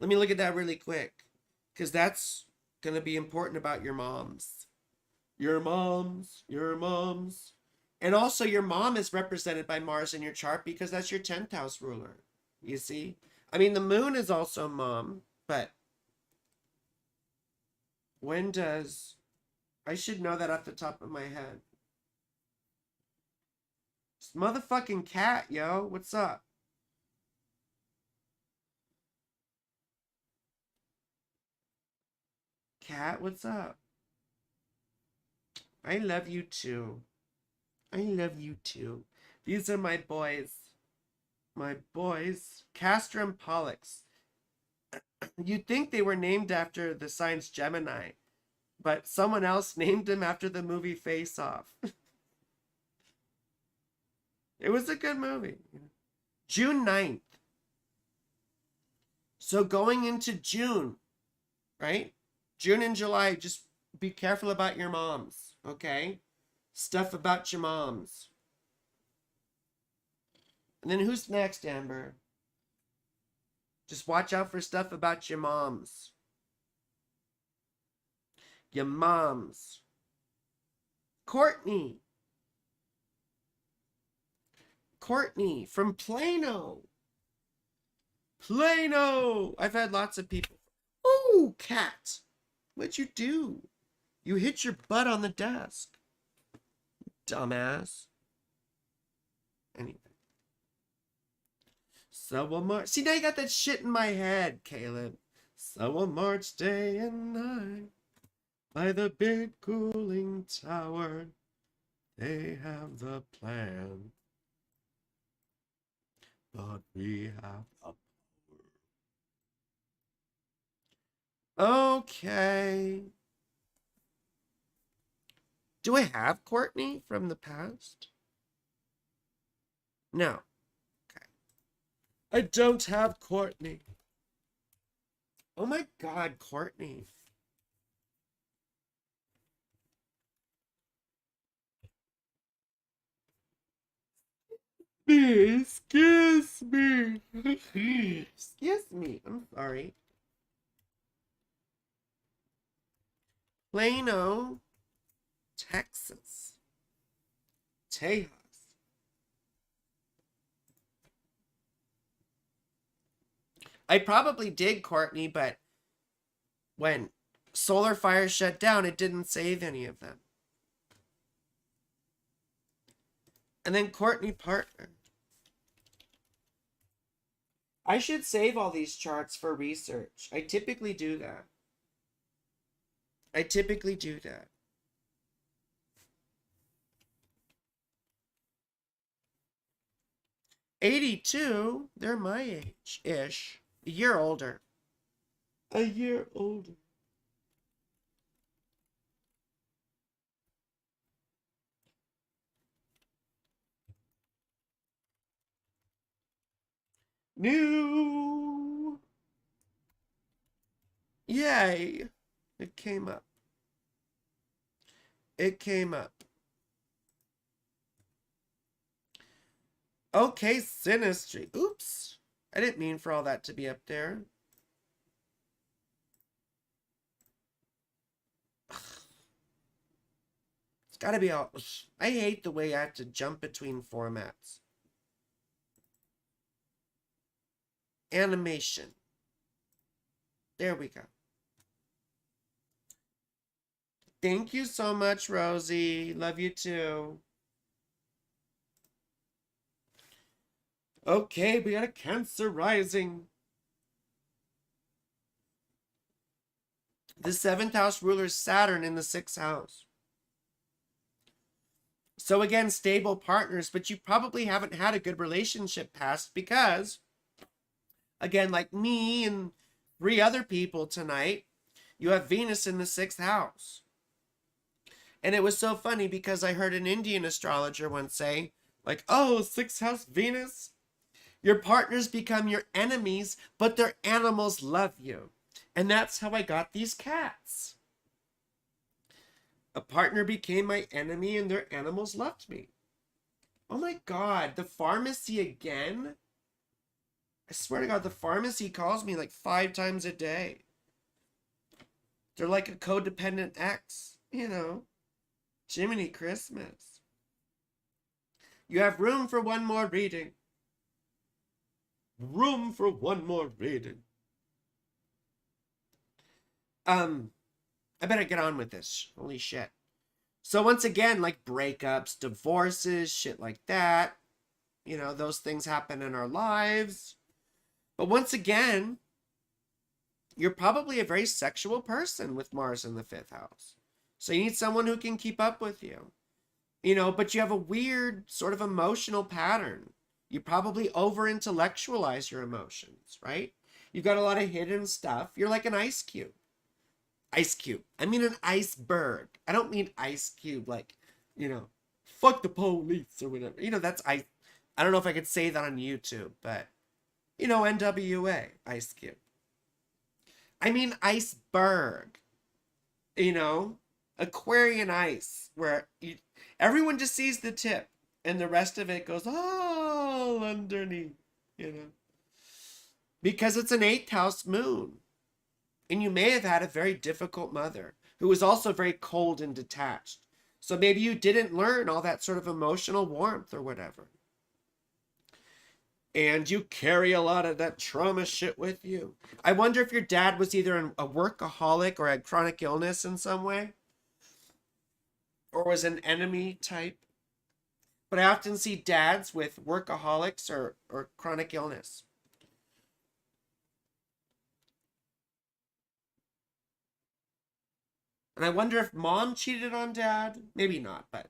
Let me look at that really quick, because that's going to be important about your moms. Your moms. Your moms. And also your mom is represented by Mars in your chart because that's your 10th house ruler. You see? I mean, the moon is also mom, but when does... I should know that off the top of my head. It's motherfucking cat, yo. What's up? Cat, what's up? I love you too. I love you too. These are my boys. My boys. Castor and Pollux. You'd think they were named after the signs Gemini, but someone else named them after the movie Face Off. It was a good movie. June 9th. So going into June, right? June and July, just be careful about your moms, okay? Stuff about your moms. And then who's next, Amber? Just watch out for stuff about your moms. Your moms. Courtney. Courtney from Plano. Plano. I've had lots of people. Oh, cat. What'd you do? You hit your butt on the desk. Dumbass. Anyway. So will March. See, now you got that shit in my head, Caleb. So will March day and night by the big cooling tower. They have the plan, but we have the power. Okay. Do I have Courtney from the past? No. Okay. I don't have Courtney. Oh my God, Courtney. Excuse me. Excuse me. I'm sorry. Plano, Texas. Tejas. I probably did Courtney, but when Solar Fire shut down, it didn't save any of them. And then Courtney Partner. I should save all these charts for research. I typically do that. I typically do that. '82, they're my age-ish. A year older. A year older. New. Yay. It came up. It came up. Okay, synastry. Oops. I didn't mean for all that to be up there. It's gotta be all... I hate the way I have to jump between formats. Animation. There we go. Thank you so much, Rosie. Love you too. Okay, we got a Cancer rising. The 7th house ruler is Saturn in the 6th house. So again, stable partners, but you probably haven't had a good relationship past because, again, like me and 3 other people tonight, you have Venus in the 6th house. And it was so funny because I heard an Indian astrologer once say, like, oh, 6th house Venus, your partners become your enemies, but their animals love you. And that's how I got these cats. A partner became my enemy and their animals loved me. Oh my God, the pharmacy again? I swear to God, the pharmacy calls me like 5 times a day. They're like a codependent ex, you know. Jiminy Christmas. You have room for one more reading. Room for one more reading. I better get on with this. Holy shit. So once again, like breakups, divorces, shit like that. You know, those things happen in our lives. But once again, you're probably a very sexual person with Mars in the 5th house. So you need someone who can keep up with you. You know, but you have a weird sort of emotional pattern. You probably over intellectualize your emotions, right? You've got a lot of hidden stuff. You're like an ice cube. Ice cube. I mean an iceberg. I don't mean ice cube like, you know, fuck the police or whatever. You know, that's I don't know if I could say that on YouTube, but you know, NWA, Ice Cube. I mean iceberg. You know, Aquarian ice, where everyone just sees the tip and the rest of it goes all underneath, you know. Because it's an 8th house moon. And you may have had a very difficult mother who was also very cold and detached. So maybe you didn't learn all that sort of emotional warmth or whatever. And you carry a lot of that trauma shit with you. I wonder if your dad was either a workaholic or had chronic illness in some way, or was an enemy type. But I often see dads with workaholics or chronic illness. And I wonder if mom cheated on dad. Maybe not, but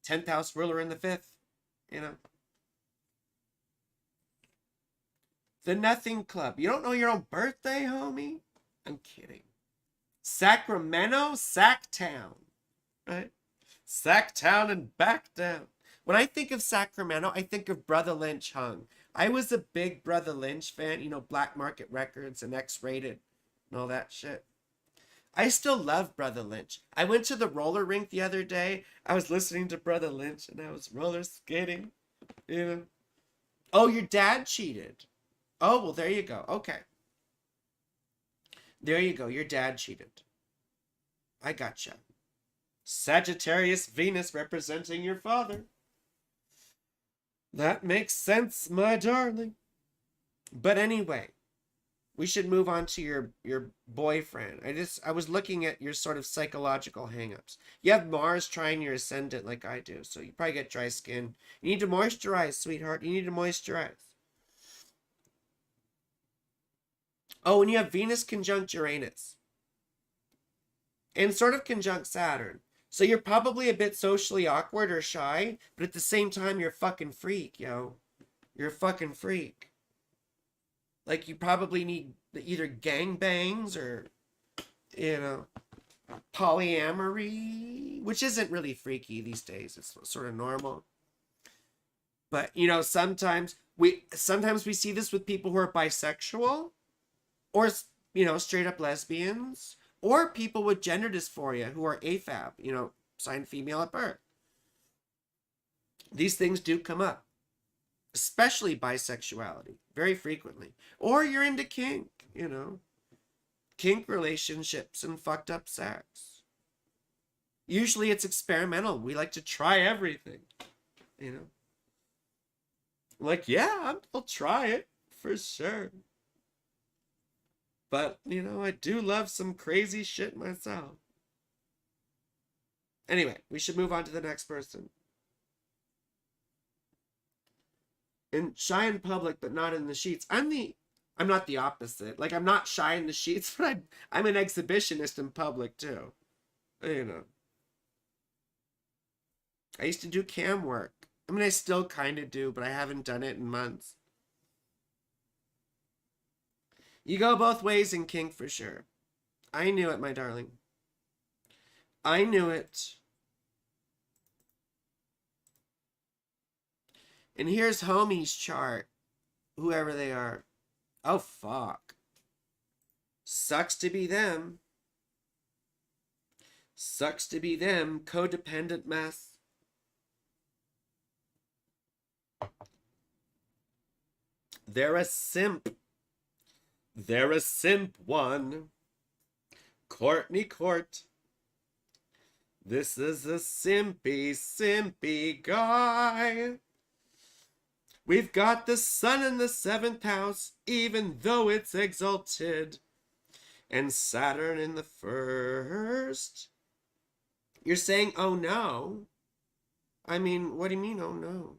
10th house ruler in the 5th, you know. The Nothing Club. You don't know your own birthday, homie? I'm kidding. Sacramento, Sacktown. Right? Sacktown and back down. When I think of Sacramento, I think of Brother Lynch Hung. I was a big Brother Lynch fan, you know, Black Market Records and X-Rated and all that shit. I still love Brother Lynch. I went to the roller rink the other day. I was listening to Brother Lynch and I was roller skating. You know. Oh, your dad cheated. Oh, well, there you go. Okay. There you go. Your dad cheated. I gotcha. Sagittarius Venus representing your father. That makes sense, my darling. But anyway, we should move on to your boyfriend. I was looking at your sort of psychological hangups. You have Mars trying your ascendant like I do, so you probably get dry skin. You need to moisturize, sweetheart. You need to moisturize. Oh, and you have Venus conjunct Uranus. And sort of conjunct Saturn. So you're probably a bit socially awkward or shy, but at the same time, you're a fucking freak, yo. You're a fucking freak. Like, you probably need either gangbangs or, you know, polyamory, which isn't really freaky these days. It's sort of normal. But, you know, sometimes we see this with people who are bisexual or, you know, straight up lesbians or people with gender dysphoria who are AFAB, you know, signed female at birth. These things do come up, especially bisexuality, very frequently. Or you're into kink, you know, kink relationships and fucked up sex. Usually it's experimental. We like to try everything, you know. Like, yeah, I'll try it for sure. But, you know, I do love some crazy shit myself. Anyway, we should move on to the next person. And shy in public, but not in the sheets. I'm not the opposite. Like, I'm not shy in the sheets, but I'm an exhibitionist in public, too. You know. I used to do cam work. I mean, I still kind of do, but I haven't done it in months. You go both ways in kink for sure. I knew it, my darling. I knew it. And here's homie's chart. Whoever they are. Oh, fuck. Sucks to be them. Sucks to be them. Codependent mess. They're a simp. They're a simp one. Courtney Court. This is a simpy guy. We've got the sun in the 7th house, even though it's exalted, and Saturn in the 1st. You're saying, oh no. I mean, what do you mean, oh no?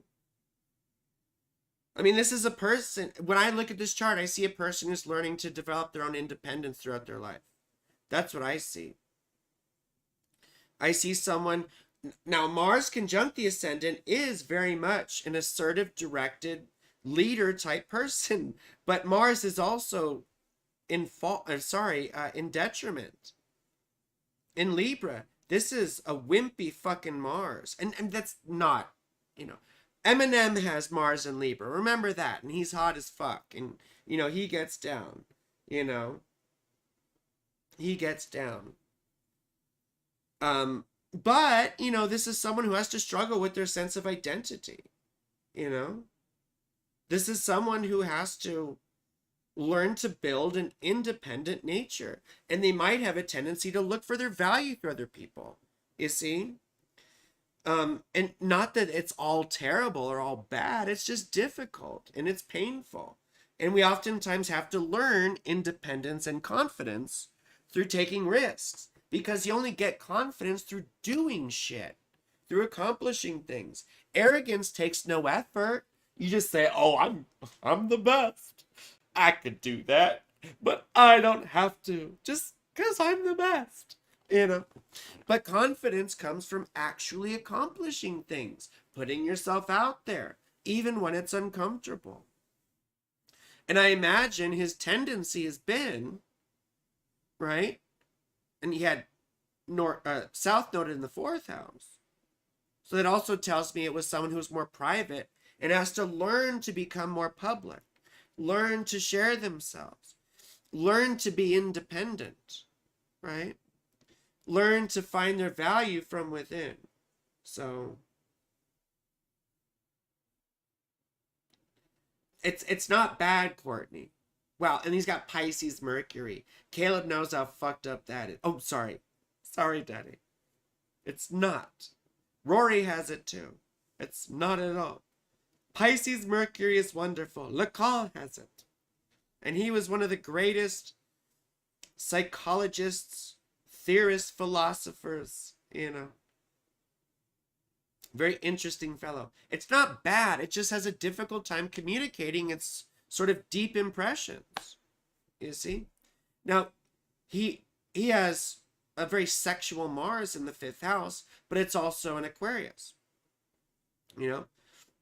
I mean, this is a person. When I look at this chart, I see a person who's learning to develop their own independence throughout their life. That's what I see. I see someone. Now, Mars conjunct the ascendant is very much an assertive, directed, leader type person, but Mars is also in in detriment. In Libra, this is a wimpy fucking Mars, and that's not, you know. Eminem has Mars in Libra. Remember that, and he's hot as fuck, and he gets down. He gets down. But this is someone who has to struggle with their sense of identity. This is someone who has to learn to build an independent nature, and they might have a tendency to look for their value through other people. You see? And not that it's all terrible or all bad, it's just difficult and it's painful. And we oftentimes have to learn independence and confidence through taking risks, because you only get confidence through doing shit, through accomplishing things. Arrogance takes no effort. You just say, "Oh, I'm the best. I could do that, but I don't have to, just because I'm the best." But confidence comes from actually accomplishing things, putting yourself out there, even when it's uncomfortable. And I imagine his tendency has been, right? And he had South noted in the 4th house. So that also tells me it was someone who's more private and has to learn to become more public, learn to share themselves, learn to be independent, right? Learn to find their value from within. So it's not bad, Courtney. Well, and he's got Pisces Mercury. Caleb knows how fucked up that is. Oh, sorry. Sorry, Daddy. It's not. Rory has it too. It's not at all. Pisces Mercury is wonderful. Lacan has it. And he was one of the greatest psychologists, theorists, philosophers, Very interesting fellow. It's not bad. It just has a difficult time communicating its sort of deep impressions. You see? Now, he has a very sexual Mars in the 5th house, but it's also an Aquarius.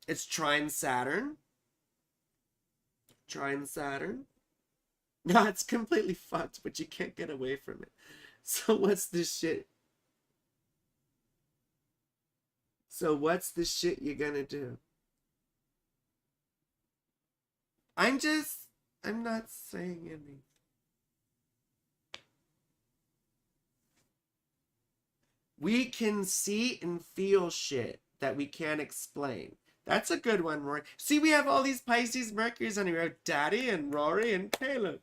It's trine Saturn. Trine Saturn. No, it's completely fucked, but you can't get away from it. So what's this shit? So what's the shit you're gonna do? I'm not saying anything. We can see and feel shit that we can't explain. That's a good one, Rory. See, we have all these Pisces Mercuries on here. We have Daddy and Rory and Caleb.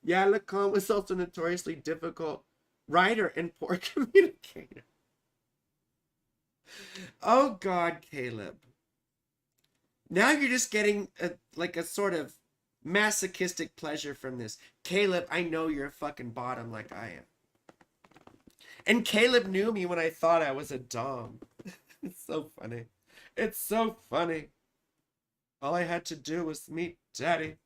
Yeah, Lacan was also a notoriously difficult writer and poor communicator. Oh God, Caleb. Now you're just getting a sort of masochistic pleasure from this. Caleb, I know you're a fucking bottom like I am. And Caleb knew me when I thought I was a dom. It's so funny. It's so funny. All I had to do was meet Daddy.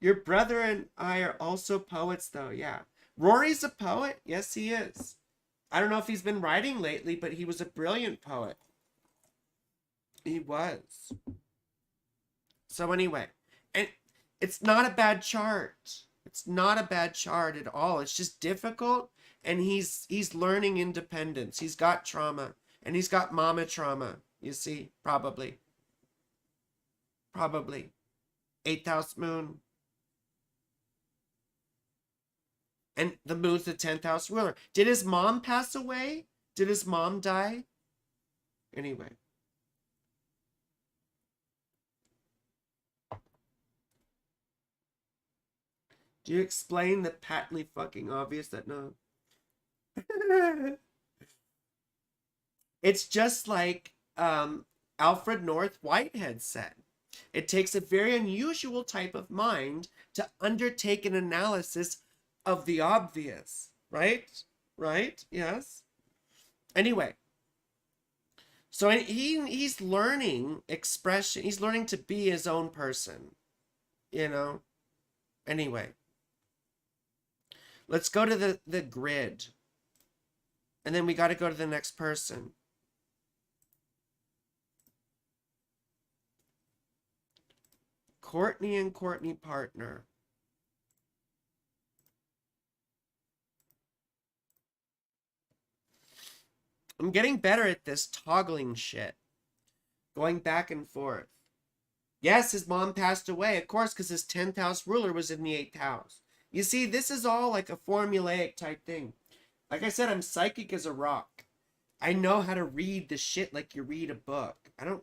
Your brother and I are also poets, though. Yeah. Rory's a poet. Yes, he is. I don't know if he's been writing lately, but he was a brilliant poet. He was. So anyway, and it's not a bad chart. It's not a bad chart at all. It's just difficult, and he's learning independence. He's got trauma, and he's got mama trauma. You see, probably. 8th house moon. And the moon's the 10th house ruler. Did his mom pass away? Did his mom die? Anyway. Do you explain the patently fucking obvious that no? It's just like Alfred North Whitehead said. It takes a very unusual type of mind to undertake an analysis of the obvious, right? Right? Yes. Anyway, so he's learning expression. He's learning to be his own person, you know. Anyway, let's go to the grid. And then we got to go to the next person. Courtney and Courtney partner. I'm getting better at this toggling shit. Going back and forth. Yes, his mom passed away, of course, because his 10th house ruler was in the 8th house. You see, this is all like a formulaic type thing. Like I said, I'm psychic as a rock. I know how to read the shit like you read a book. I'm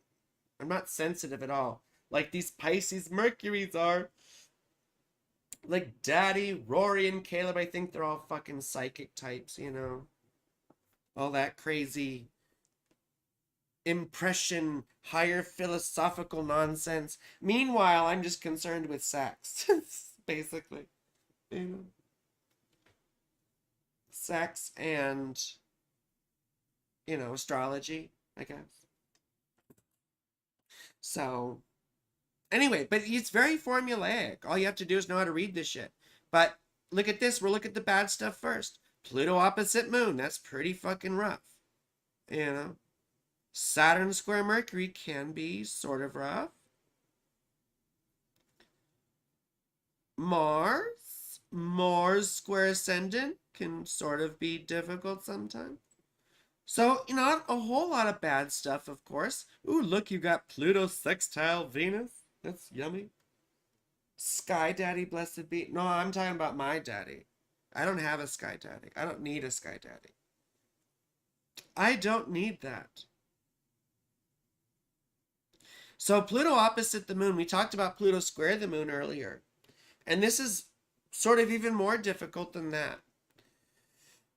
not sensitive at all. Like these Pisces Mercuries are. Like Daddy, Rory, and Caleb, I think they're all fucking psychic types, you know? All that crazy impression, higher philosophical nonsense. Meanwhile, I'm just concerned with sex, basically. You know? Sex and, you know, astrology, I guess. So, anyway, but it's very formulaic. All you have to do is know how to read this shit. But look at this. We'll look at the bad stuff first. Pluto opposite Moon. That's pretty fucking rough. You know? Saturn square Mercury can be sort of rough. Mars square ascendant can sort of be difficult sometimes. So, not a whole lot of bad stuff, of course. Ooh, look, you got Pluto sextile Venus. That's yummy. Sky Daddy, blessed be. No, I'm talking about my daddy. I don't have a Sky Daddy. I don't need a Sky Daddy. I don't need that. So Pluto opposite the Moon. We talked about Pluto square the Moon earlier. And this is sort of even more difficult than that.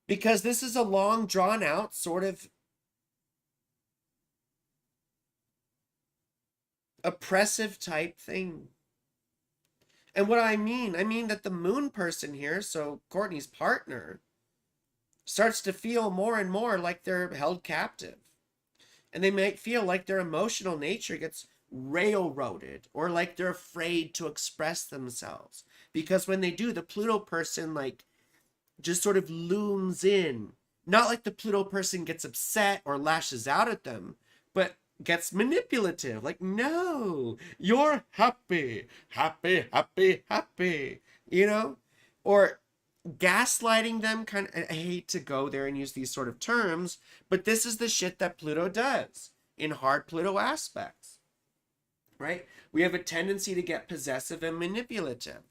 Because this is a long, drawn out sort of oppressive type thing. And what I mean that the Moon person here, so Courtney's partner, starts to feel more and more like they're held captive. And they might feel like their emotional nature gets railroaded, or like they're afraid to express themselves. Because when they do, the Pluto person like just sort of looms in. Not like the Pluto person gets upset or lashes out at them, but gets manipulative. Like, no, you're happy, happy, happy, happy, you know? Or gaslighting them. Kind of, I hate to go there and use these sort of terms, but this is the shit that Pluto does in hard Pluto aspects, right? We have a tendency to get possessive and manipulative.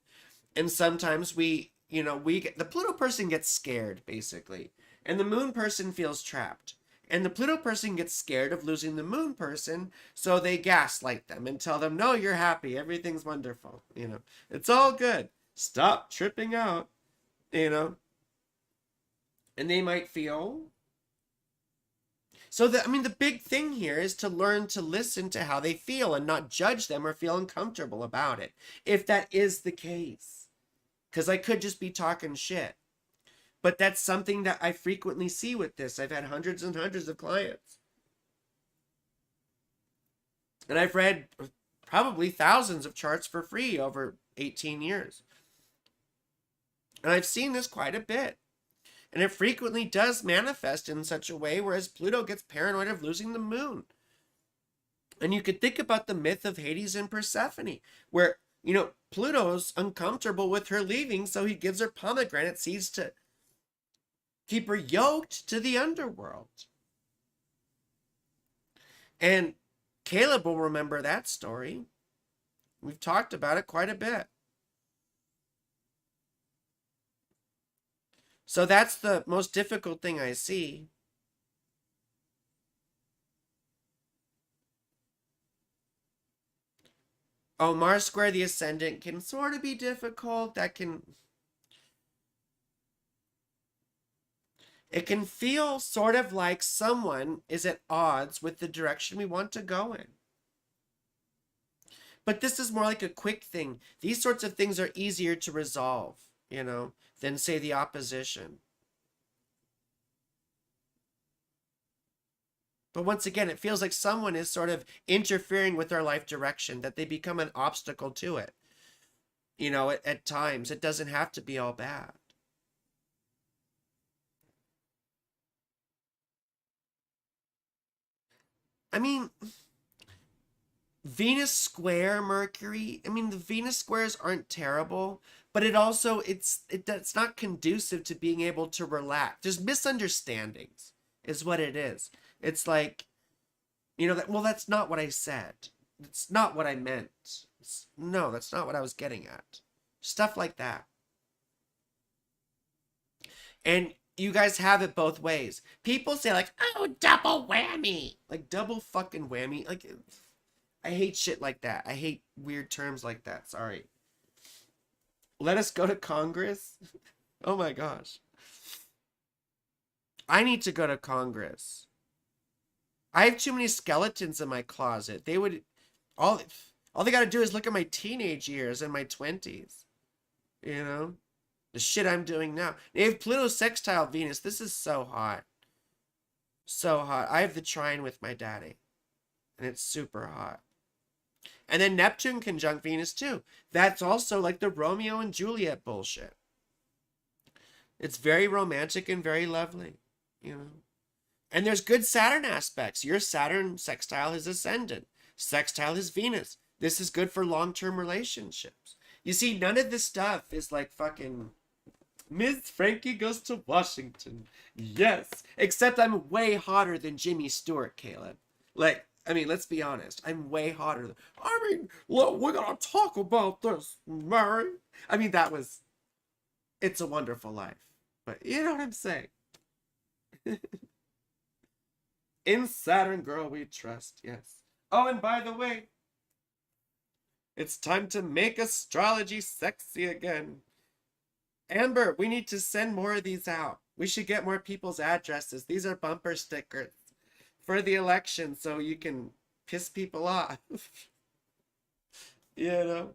And sometimes we get, the Pluto person gets scared, basically. And the Moon person feels trapped. And the Pluto person gets scared of losing the Moon person, so they gaslight them and tell them, no, you're happy. Everything's wonderful. It's all good. Stop tripping out. And they might feel. So, the big thing here is to learn to listen to how they feel and not judge them or feel uncomfortable about it, if that is the case. Because I could just be talking shit. But that's something that I frequently see with this. I've had hundreds and hundreds of clients. And I've read probably thousands of charts for free over 18 years. And I've seen this quite a bit. And it frequently does manifest in such a way whereas Pluto gets paranoid of losing the Moon. And you could think about the myth of Hades and Persephone, where, Pluto's uncomfortable with her leaving, so he gives her pomegranate seeds to keep her yoked to the underworld. And Caleb will remember that story. We've talked about it quite a bit. So that's the most difficult thing I see. Oh, Mars square the ascendant can sort of be difficult. It can feel sort of like someone is at odds with the direction we want to go in. But this is more like a quick thing. These sorts of things are easier to resolve, than say the opposition. But once again, it feels like someone is sort of interfering with our life direction, that they become an obstacle to it. At times, it doesn't have to be all bad. I mean, Venus square Mercury. I mean, the Venus squares aren't terrible, but it's not conducive to being able to relax. There's misunderstandings, is what it is. It's like, that's not what I said. It's not what I meant. No, that's not what I was getting at. Stuff like that. And you guys have it both ways. People say like, oh, double whammy. Like double fucking whammy. Like, I hate shit like that. I hate weird terms like that. Sorry. Let us go to Congress? Oh my gosh. I need to go to Congress. I have too many skeletons in my closet. All they gotta do is look at my teenage years and my 20s. The shit I'm doing now. They have Pluto sextile Venus. This is so hot. So hot. I have the trine with my daddy. And it's super hot. And then Neptune conjunct Venus too. That's also like the Romeo and Juliet bullshit. It's very romantic and very lovely, And there's good Saturn aspects. Your Saturn sextile his ascendant. Sextile his Venus. This is good for long-term relationships. You see, none of this stuff is like fucking Miss Frankie goes to Washington. Yes. Except I'm way hotter than Jimmy Stewart, Caleb. Let's be honest. I'm way hotter. Look, we're going to talk about this, Mary. It's a Wonderful Life. But you know what I'm saying? In Saturn, girl, we trust. Yes. Oh, and by the way, it's time to make astrology sexy again. Amber, we need to send more of these out. We should get more people's addresses. These are bumper stickers for the election so you can piss people off. Caleb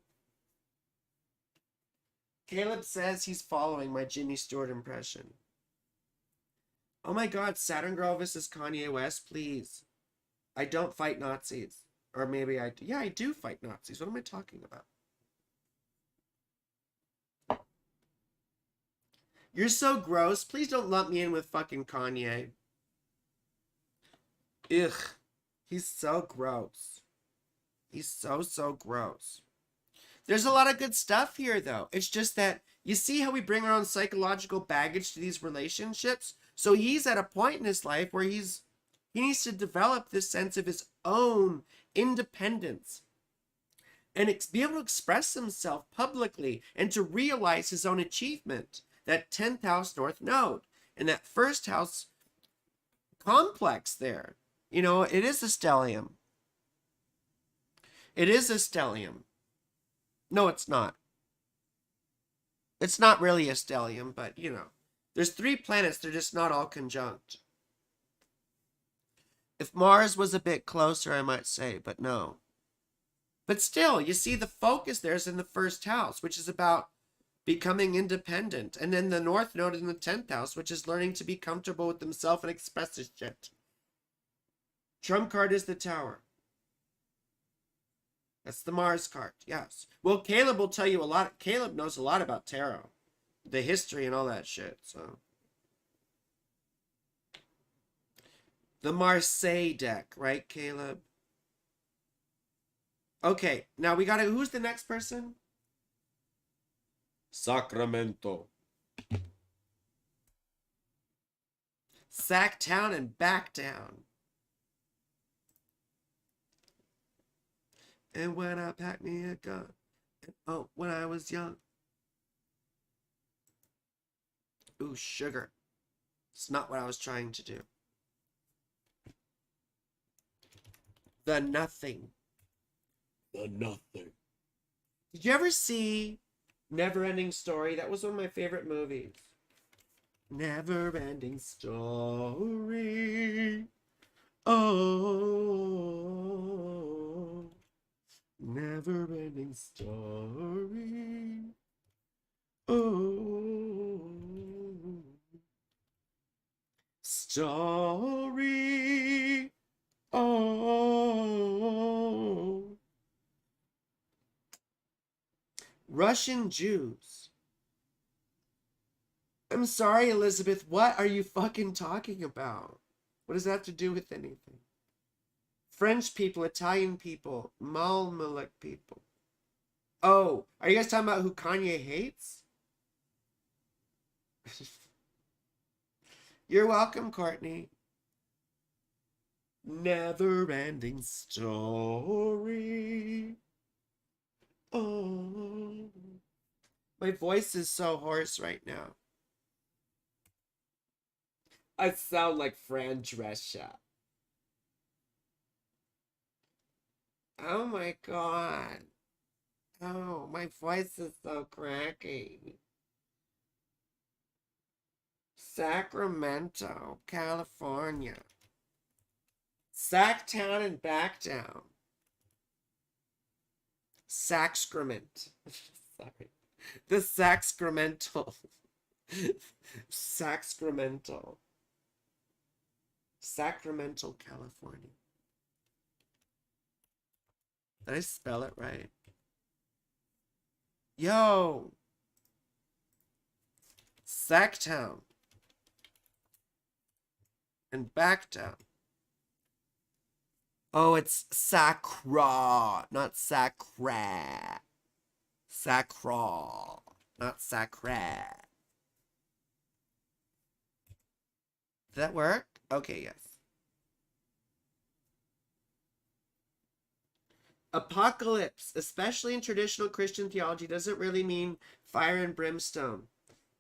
says he's following my Jimmy Stewart impression. Oh my god, Saturn Girl versus Kanye West, please. I don't fight Nazis. Or maybe I do. Yeah, I do fight Nazis. What am I talking about? You're so gross. Please don't lump me in with fucking Kanye. Ugh. He's so gross. He's so gross. There's a lot of good stuff here, though. It's just that you see how we bring our own psychological baggage to these relationships? So he's at a point in his life where he needs to develop this sense of his own independence and be able to express himself publicly and to realize his own achievement. That 10th house North Node and that first house complex there. It is a stellium. It is a stellium. No, it's not. It's not really a stellium, but, there's 3 planets. They're just not all conjunct. If Mars was a bit closer, I might say, but no. But still, you see the focus there is in the first house, which is about becoming independent. And then the North Node in the 10th house, which is learning to be comfortable with himself and express his shit. Trump card is the Tower. That's the Mars card, yes. Well, Caleb will tell you a lot. Caleb knows a lot about tarot. The history and all that shit, so. The Marseille deck, right, Caleb? Okay, now we gotta, who's the next person? Sacramento. Sacktown and Backtown. And when I packed me a gun, when I was young. Ooh, sugar. It's not what I was trying to do. The Nothing. The Nothing. Did you ever see Never Ending Story? That was one of my favorite movies. Never ending story. Oh, never ending story. Oh, story. Oh, Russian Jews. I'm sorry, Elizabeth. What are you fucking talking about? What does that have to do with anything? French people, Italian people, Malmalek people. Oh, are you guys talking about who Kanye hates? You're welcome, Courtney. Never ending story. Oh. My voice is so hoarse right now. I sound like Fran Drescher. Oh my god. Oh, my voice is so cracky. Sacramento, California. Sacktown and Backtown. Sacrament. Sorry. The Sacramental. Sacramental. Sacramento, California. Did I spell it right? Yo! Sacktown. And Backtown. Oh, it's Sacra, not Sacra. Sacra, not Sacra. Did that work? Okay, yes. Apocalypse, especially in traditional Christian theology, doesn't really mean fire and brimstone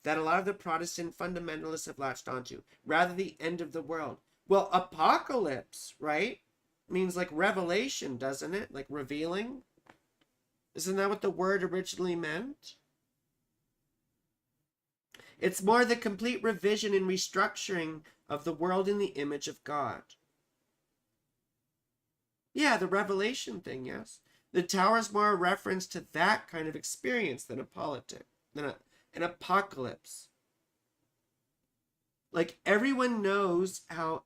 that a lot of the Protestant fundamentalists have latched onto. Rather, the end of the world. Well, apocalypse, right, means like revelation, doesn't it? Like revealing. Isn't that what the word originally meant? It's more the complete revision and restructuring of the world in the image of God. Yeah, the revelation thing, yes. The tower is more a reference to that kind of experience than a politic, than an apocalypse. Like everyone knows how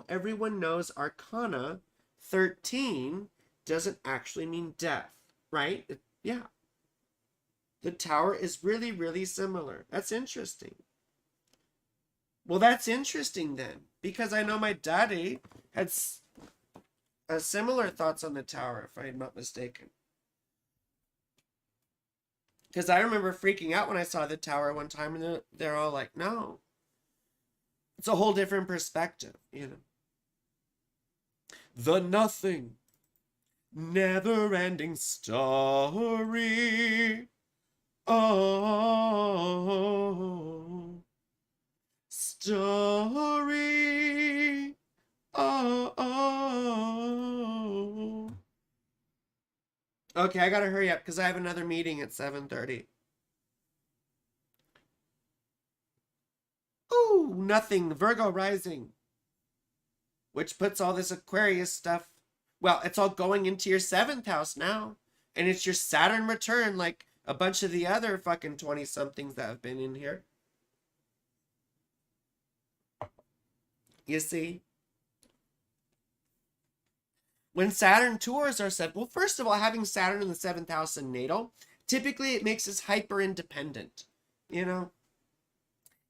everyone knows Arcana 13 doesn't actually mean death, right? Yeah. The tower is really, really similar. That's interesting. Well, that's interesting then, because I know my daddy had similar thoughts on the tower, if I'm not mistaken. Because I remember freaking out when I saw the tower one time, and they're all like, no. It's a whole different perspective, you know. The nothing. Never-ending story. Oh. Story. Oh. Okay, I gotta hurry up because I have another meeting at 7:30. Ooh, nothing. Virgo rising. Which puts all this Aquarius stuff. Well, it's all going into your 7th house now. And it's your Saturn return like a bunch of the other fucking 20-somethings that have been in here. You see? When Saturn tours are set, well, first of all, having Saturn in the 7th house in natal, typically it makes us hyper independent. You know?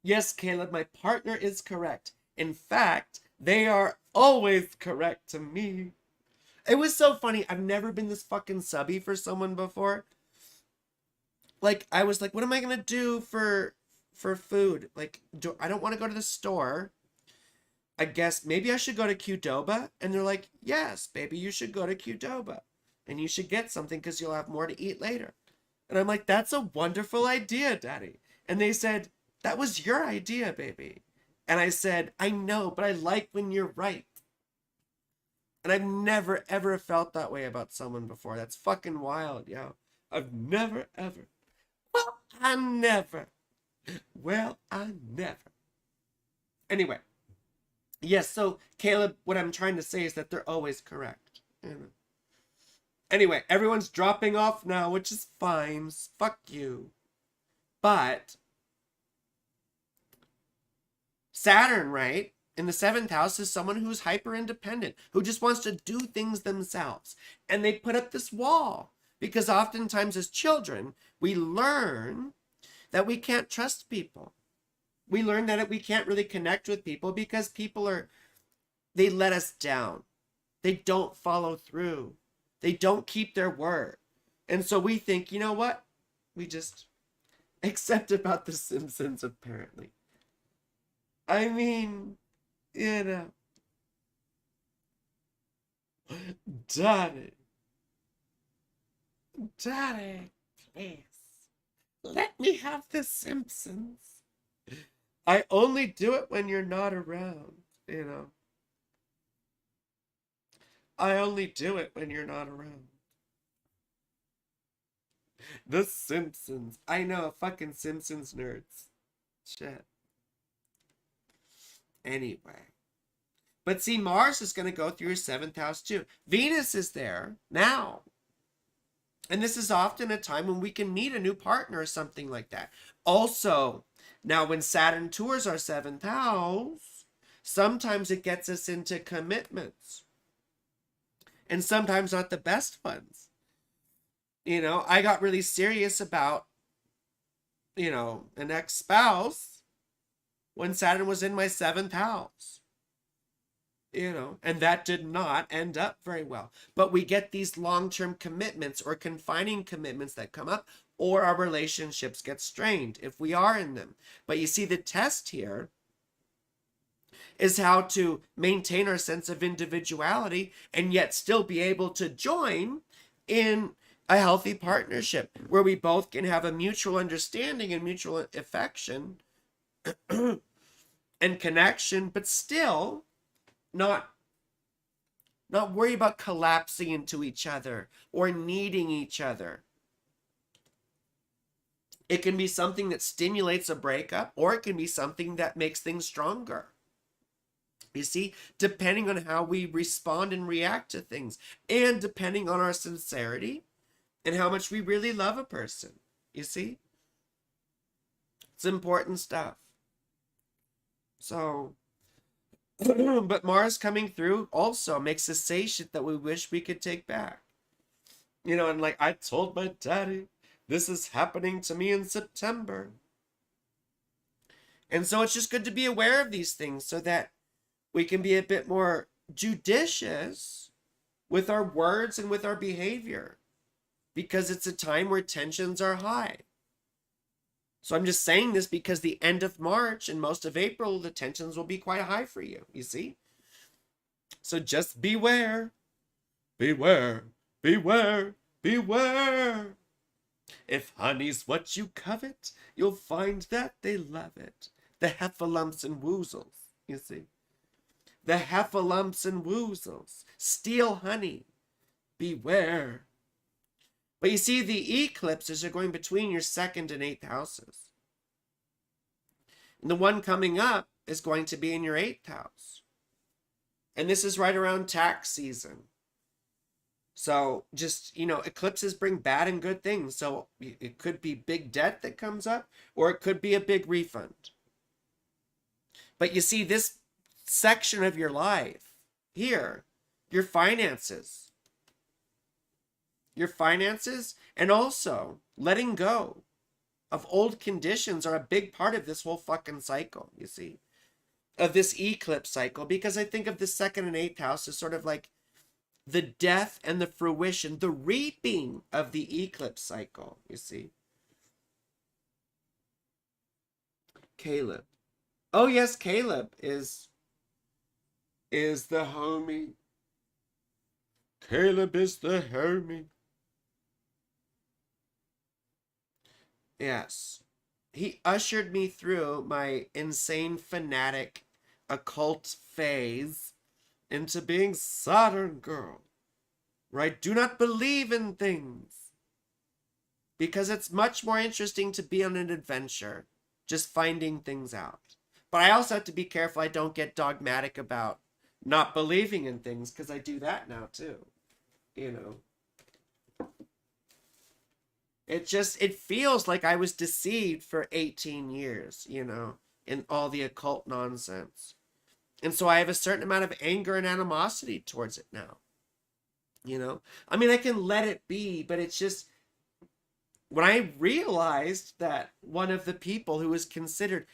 Yes, Caleb, my partner is correct. In fact, they are always correct to me. It was so funny. I've never been this fucking subby for someone before. Like, I was like, what am I gonna do for food? Like, I don't want to go to the store. I guess maybe I should go to Qdoba. And they're like, yes, baby, you should go to Qdoba. And you should get something because you'll have more to eat later. And I'm like, that's a wonderful idea, Daddy. And they said, that was your idea, baby. And I said, I know, but I like when you're right. And I've never, ever felt that way about someone before. That's fucking wild, yo. I've never, ever. Well, I never. Well, I never. Anyway, yes, so Caleb, what I'm trying to say is that they're always correct. Anyway, everyone's dropping off now, which is fine. Fuck you. But Saturn, right? In the seventh house is someone who's hyper independent, who just wants to do things themselves. And they put up this wall because oftentimes as children, we learn that we can't trust people. We learn that we can't really connect with people because they let us down. They don't follow through. They don't keep their word. And so we think, you know what? We just accept about The Simpsons, apparently. I mean, you know. Daddy. Daddy, please. Let me have The Simpsons. I only do it when you're not around, you know. I only do it when you're not around. The Simpsons. I know, fucking Simpsons nerds. Shit. Anyway. But see, Mars is going to go through your seventh house too. Venus is there now. And this is often a time when we can meet a new partner or something like that. Also, now when Saturn tours our seventh house, sometimes it gets us into commitments. And sometimes not the best ones. You know, I got really serious about, you know, an ex-spouse when Saturn was in my seventh house. You know, and that did not end up very well. But we get these long-term commitments or confining commitments that come up, or our relationships get strained if we are in them. But you see, the test here is how to maintain our sense of individuality and yet still be able to join in a healthy partnership where we both can have a mutual understanding and mutual affection and connection, but still not worry about collapsing into each other or needing each other. It can be something that stimulates a breakup, or it can be something that makes things stronger. You see, depending on how we respond and react to things, and depending on our sincerity and how much we really love a person. You see? It's important stuff. So, but Mars coming through also makes us say shit that we wish we could take back. You know, and like, I told my daddy, this is happening to me in September. And so it's just good to be aware of these things so that we can be a bit more judicious with our words and with our behavior, because it's a time where tensions are high. So I'm just saying this because the end of March and most of April, the tensions will be quite high for you, you see? So just beware. Beware, beware, beware. If honey's what you covet, you'll find that they love it. The heffalumps and woozles, you see? The heffalumps and woozles. Steal honey. Beware. But you see, the eclipses are going between your second and eighth houses. And the one coming up is going to be in your eighth house. And this is right around tax season. So just, you know, eclipses bring bad and good things. So it could be big debt that comes up, or it could be a big refund. But you see, this section of your life here, your finances, and also letting go of old conditions are a big part of this whole fucking cycle, you see, of this eclipse cycle, because I think of the second and eighth house as sort of like the death and the fruition, the reaping of the eclipse cycle, you see. Caleb. Oh yes, Caleb is the homie. Caleb is the homie. Yes. He ushered me through my insane fanatic occult phase into being Saturn girl, where I do not believe in things. Because it's much more interesting to be on an adventure just finding things out. But I also have to be careful I don't get dogmatic about not believing in things, because I do that now too. You know. It feels like I was deceived for 18 years, you know, in all the occult nonsense. And so I have a certain amount of anger and animosity towards it now. You know? I mean, I can let it be, but it's just, when I realized that one of the people who was considered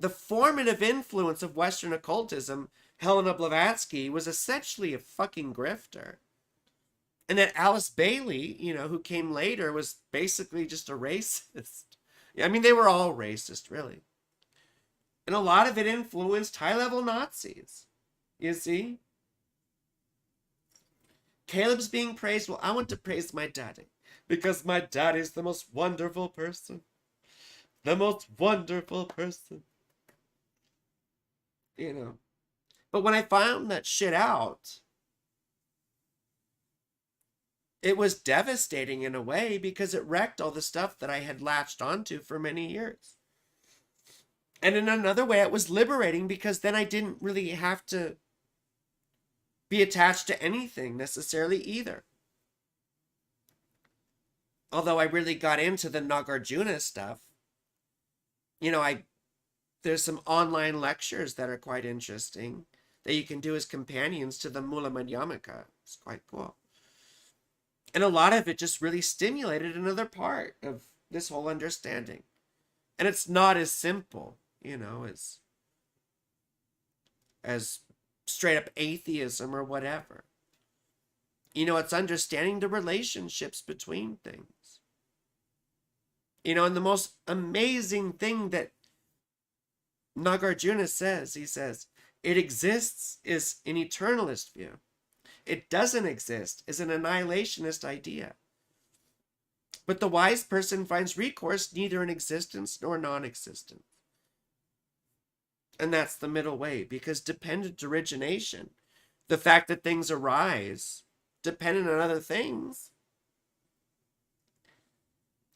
the formative influence of Western occultism, Helena Blavatsky, was essentially a fucking grifter. And that Alice Bailey, you know, who came later, was basically just a racist. I mean, they were all racist, really. And a lot of it influenced high-level Nazis. You see? Caleb's being praised. Well, I want to praise my daddy, because my daddy's the most wonderful person. The most wonderful person. You know. But when I found that shit out, it was devastating in a way, because it wrecked all the stuff that I had latched onto for many years. And in another way, it was liberating, because then I didn't really have to be attached to anything necessarily either. Although I really got into the Nagarjuna stuff. You know, there's some online lectures that are quite interesting that you can do as companions to the Mula Madhyamaka. It's quite cool. And a lot of it just really stimulated another part of this whole understanding. And it's not as simple, you know, as straight up atheism or whatever. You know, it's understanding the relationships between things. You know, and the most amazing thing that Nagarjuna says, he says, it exists is an eternalist view. It doesn't exist is an annihilationist idea. But the wise person finds recourse neither in existence nor non-existence. And that's the middle way, because dependent origination, the fact that things arise dependent on other things,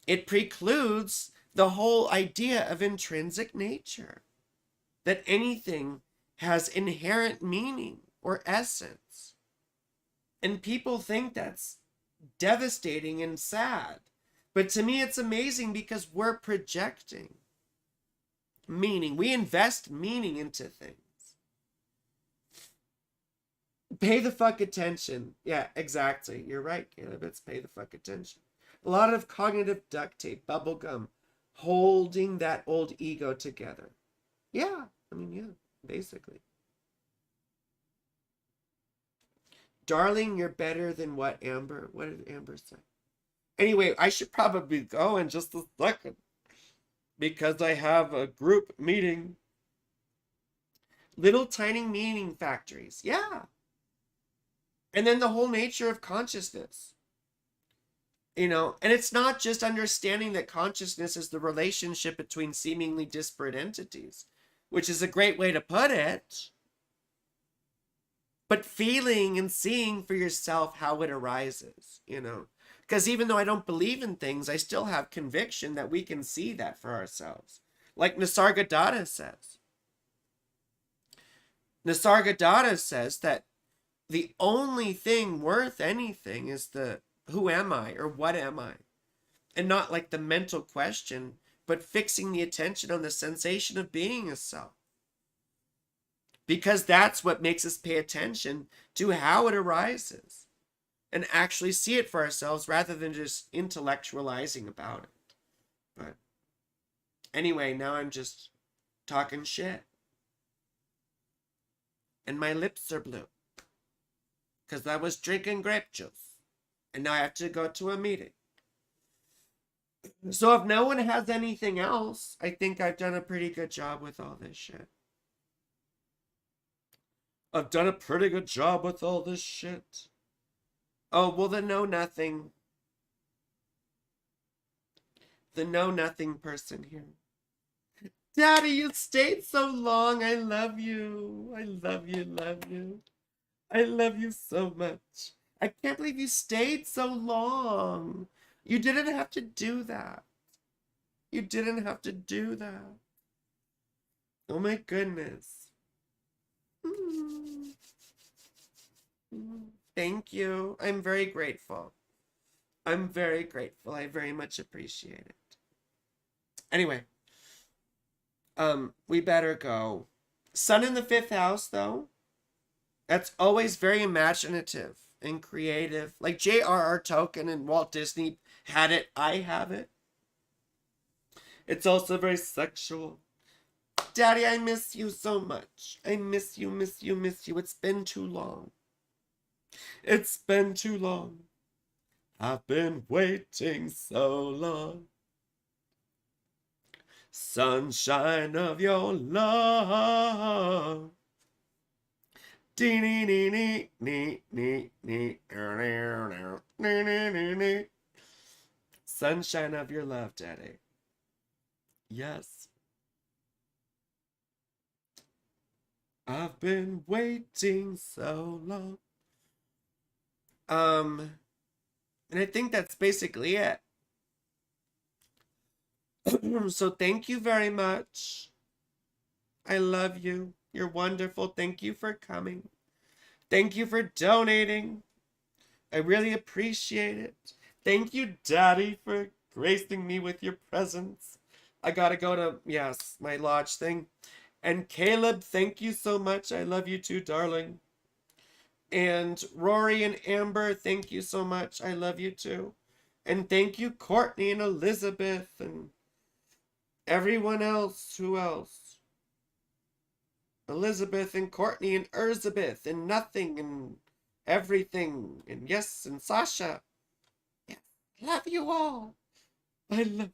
it precludes the whole idea of intrinsic nature, that anything has inherent meaning or essence. And people think that's devastating and sad. But to me, it's amazing, because we're projecting meaning. We invest meaning into things. Pay the fuck attention. Yeah, exactly. You're right, Caleb. It's pay the fuck attention. A lot of cognitive duct tape, bubble gum, holding that old ego together. Yeah, I mean, yeah, basically. Darling, you're better than what, Amber? What did Amber say? Anyway, I should probably go in just a second, because I have a group meeting. Little tiny meaning factories. Yeah. And then the whole nature of consciousness. You know, and it's not just understanding that consciousness is the relationship between seemingly disparate entities, which is a great way to put it, but feeling and seeing for yourself how it arises, you know. Because even though I don't believe in things, I still have conviction that we can see that for ourselves. Like Nisargadatta says. Nisargadatta says that the only thing worth anything is the who am I or what am I? And not like the mental question, but fixing the attention on the sensation of being a self. Because that's what makes us pay attention to how it arises and actually see it for ourselves rather than just intellectualizing about it. But anyway, now I'm just talking shit. And my lips are blue, because I was drinking grape juice. And now I have to go to a meeting. So if no one has anything else, I think I've done a pretty good job with all this shit. I've done a pretty good job with all this shit. Oh, well, the know-nothing. The know-nothing person here. Daddy, you stayed so long. I love you. I love you, love you. I love you so much. I can't believe you stayed so long. You didn't have to do that. You didn't have to do that. Oh my goodness. Mm. Thank you. I'm very grateful. I'm very grateful. I very much appreciate it. Anyway, we better go. Sun in the fifth house, though. That's always very imaginative and creative. Like J.R.R. Tolkien and Walt Disney had it. I have it. It's also very sexual. Daddy, I miss you so much. I miss you, miss you, miss you. It's been too long. It's been too long. I've been waiting so long. Sunshine of your love. Sunshine of your love, Daddy. Yes. I've been waiting so long. And I think that's basically it. So thank you very much. I love you. You're wonderful. Thank you for coming. Thank you for donating. I really appreciate it. Thank you, Daddy, for gracing me with your presence. I gotta go to, yes, my lodge thing. And Caleb, thank you so much. I love you too, darling. And Rory and Amber, thank you so much. I love you too. And thank you, Courtney and Elizabeth and everyone else. Who else? Elizabeth and Courtney and Elizabeth and Nothing and everything. And yes, and Sasha. Yes, love you all. I love